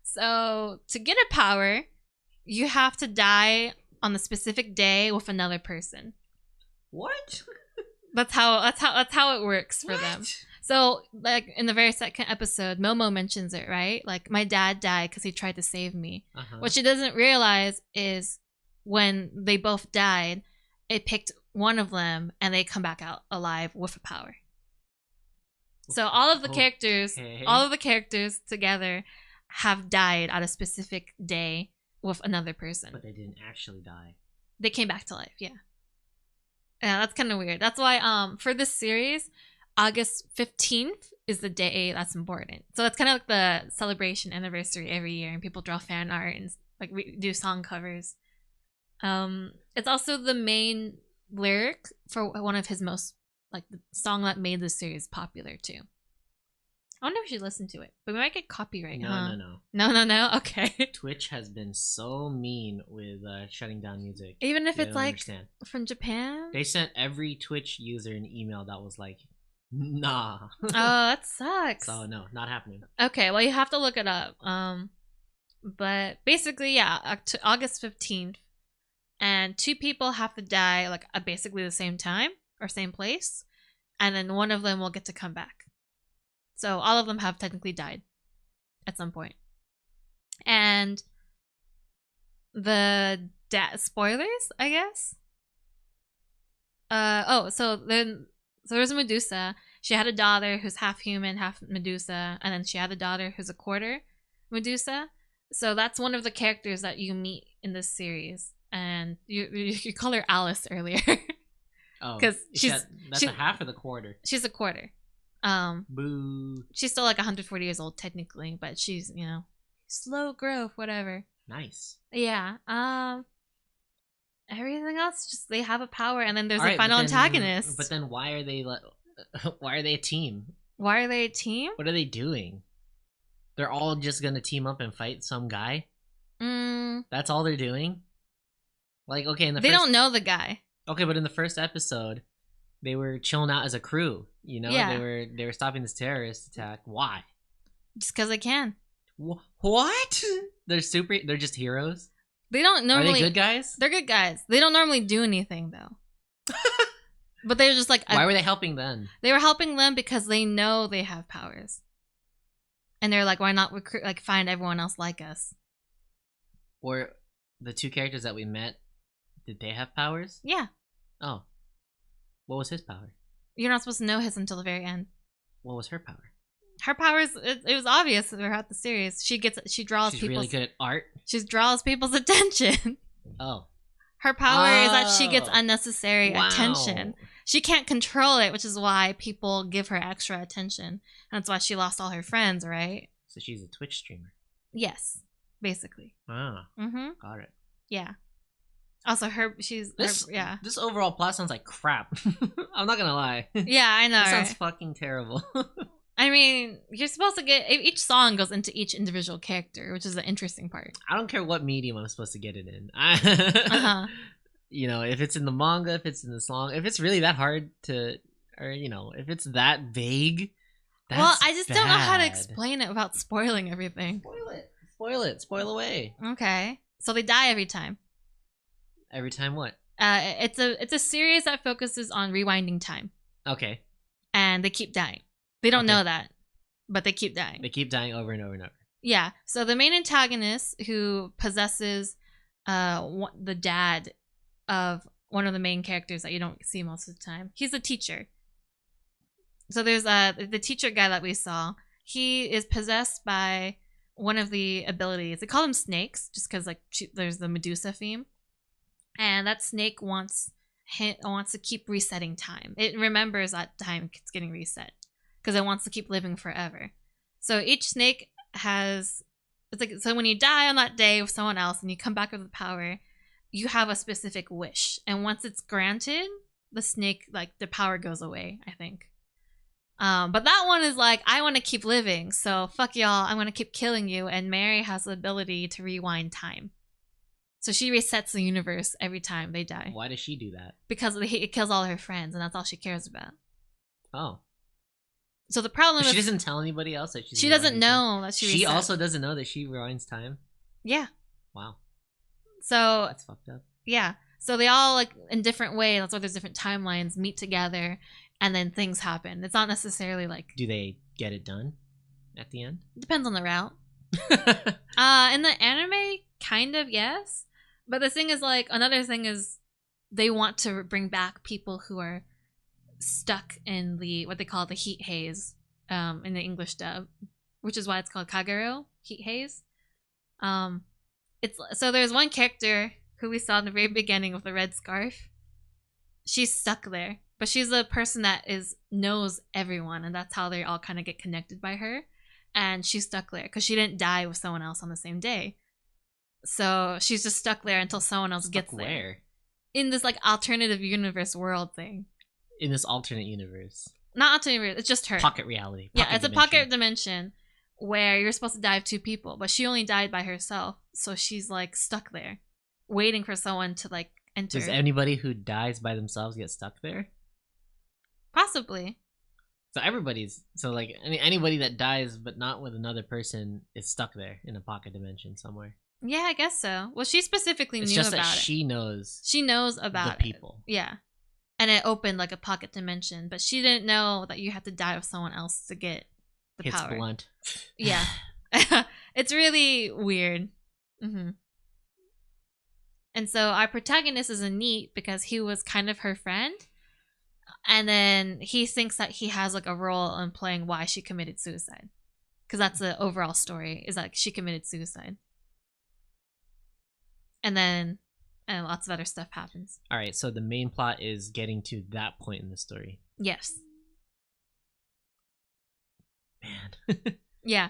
So to get a power, you have to die on the specific day with another person. What? That's how it works for them. So, like, in the very second episode, Momo mentions it, right? Like, my dad died because he tried to save me. Uh-huh. What she doesn't realize is when they both died, it picked one of them and they come back out alive with a power. So all of the characters together have died at a specific day with another person. But they didn't actually die. They came back to life, yeah. Yeah, that's kind of weird. That's why for this series, August 15th is the day that's important. So it's kind of like the celebration anniversary every year, and people draw fan art and like do song covers. It's also the main lyric for one of his most, like, the song that made the series popular too. I wonder if we should listen to it, but we might get copyright. No. Okay. Twitch has been so mean with shutting down music. Even if it's like from Japan. They sent every Twitch user an email that was like, nah. Oh, that sucks. So no, not happening. Okay, well, you have to look it up. But basically, yeah, August 15th, and 2 people have to die like at basically the same time or same place, and then one of them will get to come back. So all of them have technically died at some point. And the spoilers, I guess. So there's Medusa. She had a daughter who's half human, half Medusa, and then she had a daughter who's a quarter Medusa. So that's one of the characters that you meet in this series, and you call her Alice earlier. Oh, because that's a half of the quarter. She's a quarter. Boo. She's still like 140 years old technically, but she's, slow growth, whatever. Nice. Yeah. Everything else, just they have a power, and then there's a final antagonist. But then why are they a team? Why are they a team? What are they doing? They're all just gonna team up and fight some guy? That's all they're doing? Like, okay, they don't know the guy. Okay, but in the first episode, they were chilling out as a crew, Yeah. They were stopping this terrorist attack. Why? Just because they can. What? They're just heroes? They don't normally... Are they good guys? They're good guys. They don't normally do anything, though. But they're just like... Why were they helping them? They were helping them because they know they have powers. And they're like, why not find everyone else like us? Or the 2 characters that we met, did they have powers? Yeah. Oh. What was his power? You're not supposed to know his until the very end. What was her power? Her powers, it was obvious throughout the series. She's really good at art? She draws people's attention. Oh. Her power is that she gets unnecessary attention. She can't control it, which is why people give her extra attention. That's why she lost all her friends, right? So she's a Twitch streamer. Yes, basically. Ah. Mm-hmm. Got it. Yeah. Also, This overall plot sounds like crap. I'm not gonna lie. Yeah, I know. It sounds fucking terrible. I mean, you're supposed to get... Each song goes into each individual character, which is the interesting part. I don't care what medium I'm supposed to get it in. If it's in the manga, if it's in the song, if it's really that hard to... Or, if it's that vague, that's Well, I just bad. don't know how to explain it without spoiling everything. Spoil away. Okay. So they die every time. Every time what? It's a series that focuses on rewinding time. Okay. And they keep dying. They don't know that, but they keep dying. They keep dying over and over and over. Yeah. So the main antagonist, who possesses the dad of one of the main characters that you don't see most of the time, he's a teacher. So there's the teacher guy that we saw. He is possessed by one of the abilities. They call them snakes, just because there's the Medusa theme, and that snake wants to keep resetting time. It remembers that time it's getting reset because it wants to keep living forever. So each snake so when you die on that day with someone else and you come back with the power, you have a specific wish, and once it's granted, the snake, the power goes away, I think. But that one is like, I want to keep living, so fuck y'all, I'm gonna keep killing you. And Mary has the ability to rewind time, so she resets the universe every time they die. Why does she do that? Because it kills all her friends, and that's all she cares about. Oh. So the problem is she doesn't tell anybody else that she doesn't know that she also doesn't know that she rewinds time? Yeah. Wow. So that's fucked up. Yeah. So they all, in different ways, that's why there's different timelines, meet together, and then things happen. It's not necessarily do they get it done at the end? Depends on the route. In the anime, kind of, yes. But the thing is, another thing is they want to bring back people who are stuck in what they call the heat haze, in the English dub, which is why it's called Kagero, heat haze. So there's one character who we saw in the very beginning with the red scarf, she's stuck there. But she's a person that knows everyone, and that's how they all kind of get connected by her. And she's stuck there because she didn't die with someone else on the same day. So she's just stuck there until someone else gets there. Where? In this like alternative universe world thing. In this alternate universe. Not alternate universe, it's just her. Pocket reality. It's a pocket dimension where you're supposed to die with two people, but she only died by herself. So she's like stuck there, waiting for someone to like enter. Does anybody who dies by themselves get stuck there? Possibly. So anybody that dies but not with another person is stuck there in a pocket dimension somewhere. Yeah, I guess so. Well, she specifically it's knew just about that it. She knows. She knows about the people. Yeah. And it opened like a pocket dimension, but she didn't know that you had to die with someone else to get the power. It's blunt. Yeah. It's really weird. Mm-hmm. And so our protagonist is neat because he was kind of her friend. And then he thinks that he has like a role in playing why she committed suicide. Because that's the overall story, is that she committed suicide. And then lots of other stuff happens. All right, so the main plot is getting to that point in the story. Yes. Man. Yeah.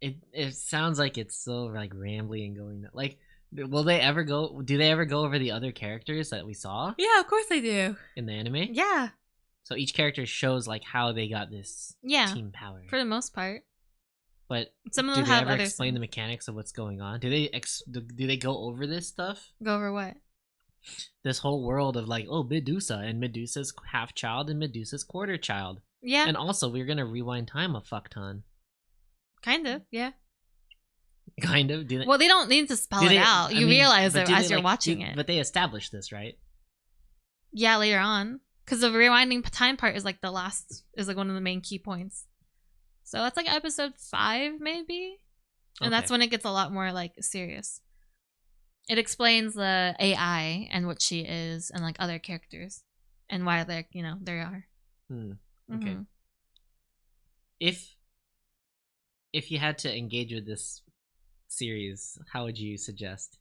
It sounds like it's so like rambly and going like, do they ever go over the other characters that we saw? Yeah, of course they do. In the anime? Yeah. So each character shows like how they got this team power. For the most part. But some of them have other explain the mechanics of what's going on? Do they go over this stuff? Go over what? This whole world of like, oh, Medusa, and Medusa's half child and Medusa's quarter child. Yeah. And also we're gonna rewind time a fuck ton. Kind of, yeah. Kind of. Well, they don't need to spell it out. You realize it as you're watching it. But they established this, right? Yeah, later on, because the rewinding time part is like one of the main key points. So that's like episode 5, maybe, and that's when it gets a lot more like serious. It explains the AI and what she is, and like other characters, and why they are. Okay. Mm-hmm. If you had to engage with this series, how would you suggest?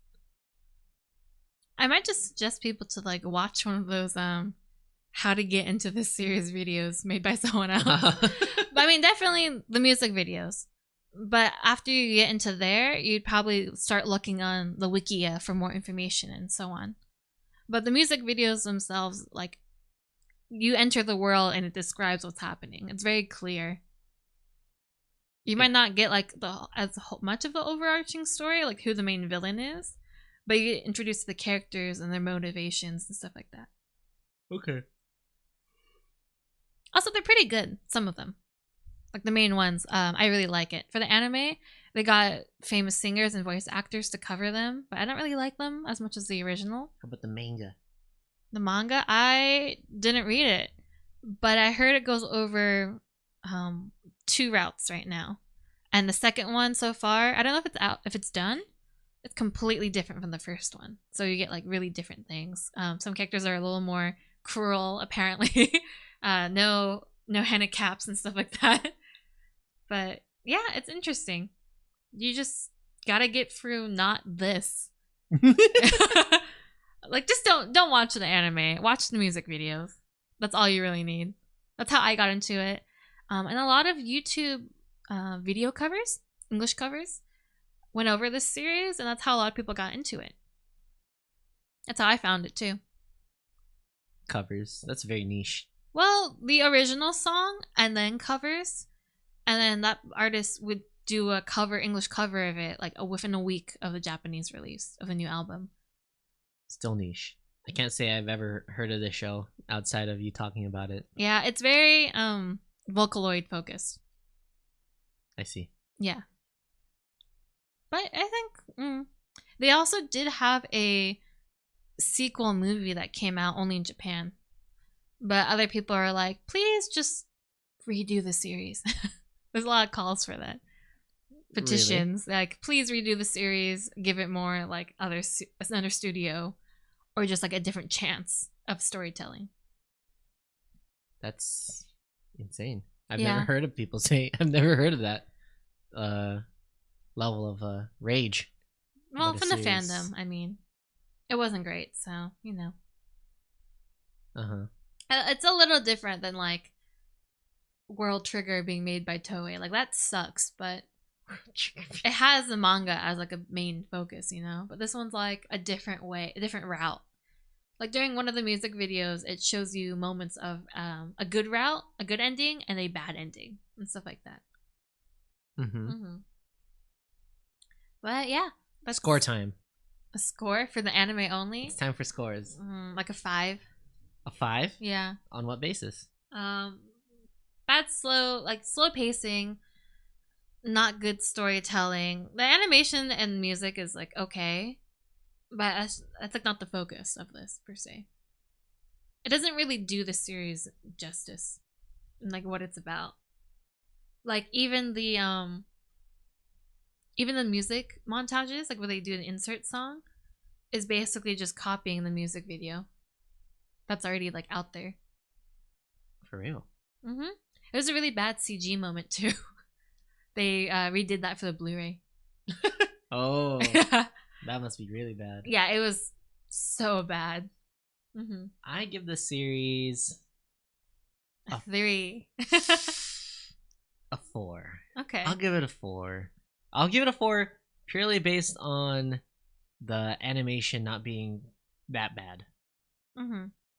I might just suggest people to like watch one of those how to get into this series videos made by someone else. But I mean, definitely the music videos. But after you get into there, you'd probably start looking on the Wikia for more information and so on. But the music videos themselves, like, you enter the world and it describes what's happening. It's very clear. You might not get like as much of the overarching story, like who the main villain is, but you get introduced to the characters and their motivations and stuff like that. Okay. Also, they're pretty good, some of them. Like the main ones, I really like it. For the anime, they got famous singers and voice actors to cover them, but I don't really like them as much as the original. How about the manga? The manga, I didn't read it, but I heard it goes over 2 routes right now. And the second one so far, I don't know if it's out, if it's done. It's completely different from the first one. So you get like really different things. Some characters are a little more cruel, apparently. No handicaps and stuff like that. But yeah, it's interesting. You just gotta get through not this. Like, just don't watch the anime. Watch the music videos. That's all you really need. That's how I got into it. And a lot of YouTube video covers, English covers, went over this series, and that's how a lot of people got into it. That's how I found it too. Covers. That's very niche. Well, the original song and then covers, and then that artist would do a English cover of it, like within a week of the Japanese release of a new album. Still niche. I can't say I've ever heard of this show outside of you talking about it. Yeah, it's very Vocaloid focused. I see. Yeah. But I think they also did have a sequel movie that came out only in Japan. But other people are like, please just redo the series. There's a lot of calls for that. Petitions. Really? Like, please redo the series. Give it more like another studio. Or just like a different chance of storytelling. That's insane. I've never heard of people say, I've never heard of that level of rage. Well, from the fandom, I mean. It wasn't great, so you know. Uh-huh. It's a little different than like World Trigger being made by Toei. Like that sucks, but it has the manga as like a main focus, you know. But this one's like a different way, a different route. Like during one of the music videos, it shows you moments of a good route, a good ending, and a bad ending, and stuff like that. But yeah, that's score time. A score for the anime only. It's time for scores. Like a 5. A 5? Yeah. On what basis? Bad slow pacing, not good storytelling. The animation and music is like okay, but that's like not the focus of this per se. It doesn't really do the series justice and like what it's about. Like even the music montages, like where they do an insert song, is basically just copying the music video that's already like out there. For real. It was a really bad CG moment too. They redid that for the Blu-ray. Oh, that must be really bad. Yeah, it was so bad. I give the series a 3. A 4. Okay. I'll give it a 4. I'll give it a 4 purely based on the animation not being that bad.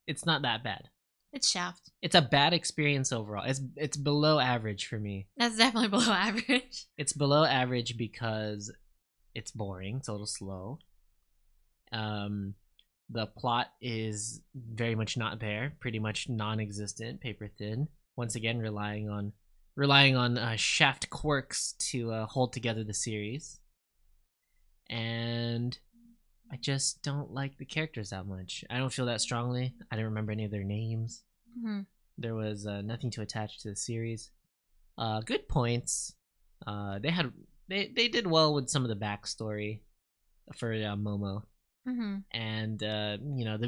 It's not that bad. It's Shaft. It's a bad experience overall. It's below average for me. That's definitely below average. It's below average because it's boring. It's a little slow. The plot is very much not there. Pretty much non-existent. Paper thin. Once again, relying on Shaft quirks to hold together the series. And I just don't like the characters that much. I don't feel that strongly. I don't remember any of their names. There was nothing to attach to the series. Good points. They did well with some of the backstory for Momo. And the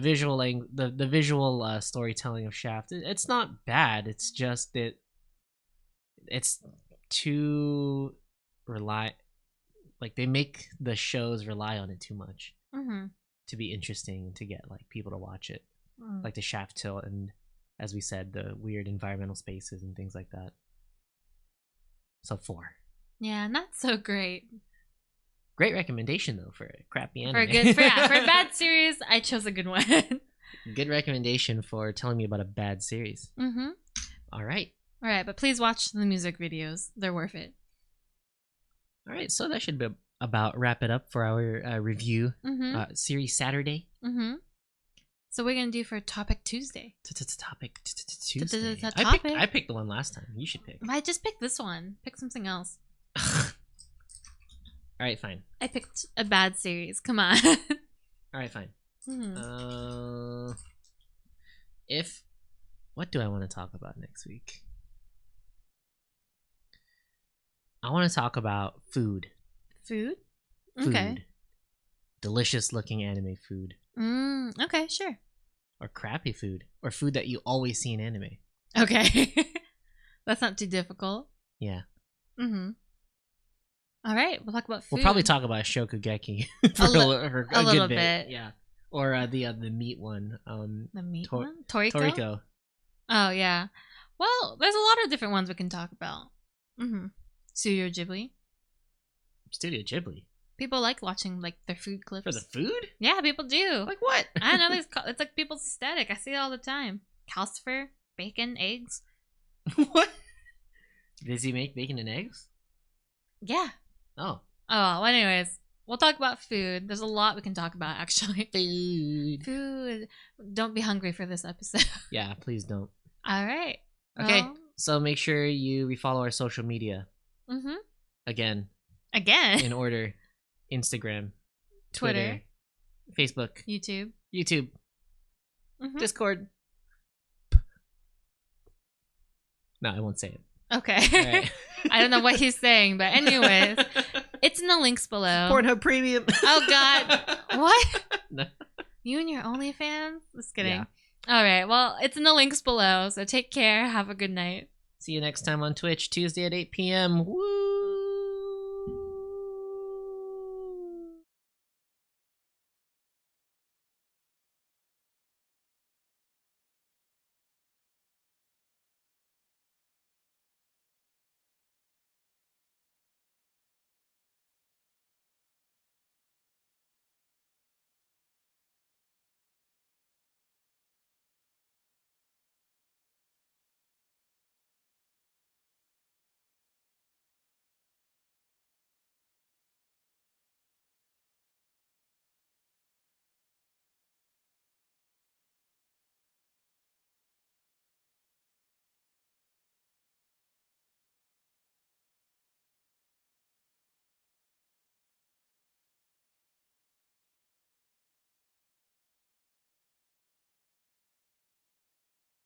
visual storytelling of Shaft. It's not bad. It's just that it's too they make the shows rely on it too much to be interesting and to get like people to watch it, like the Shaft tilt and, as we said, the weird environmental spaces and things like that. So 4. Yeah, not so great. Great recommendation though for a crappy anime. For a bad series, I chose a good one. Good recommendation for telling me about a bad series. All right, but please watch the music videos. They're worth it. All right, so that should be about wrap it up for our review series Saturday. So we're gonna do for Topic Tuesday. Topic Tuesday. Topic. I picked the one last time. You should pick. I just picked this one. Pick something else. All right, fine. I picked a bad series. Come on. All right, fine. What do I want to talk about next week? I want to talk about food. Food? Okay. Delicious looking anime food. Okay, sure. Or crappy food. Or food that you always see in anime. Okay. That's not too difficult. Yeah. All right, we'll talk about food. We'll probably talk about Shokugeki for a little bit. Yeah. Or the meat one. The meat one? Toriko? Oh, yeah. Well, there's a lot of different ones we can talk about. Studio Ghibli. People like watching like their food clips. For the food? Yeah, people do. Like what? I don't know. It's like people's aesthetic. I see it all the time. Calcifer, bacon, eggs. What? Does he make bacon and eggs? Yeah. Oh. Well, anyways, we'll talk about food. There's a lot we can talk about, actually. Food. Don't be hungry for this episode. Yeah, please don't. All right. Okay, so make sure you refollow our social media. Again. In order. Instagram, Twitter, Facebook, YouTube, Discord. No, I won't say it. Okay. Right. I don't know what he's saying, but anyways, it's in the links below. Pornhub Premium. Oh God, what? No. You and your OnlyFans? Just kidding. Yeah. All right. Well, it's in the links below. So take care. Have a good night. See you next time on Twitch, Tuesday at 8 p.m. Woo!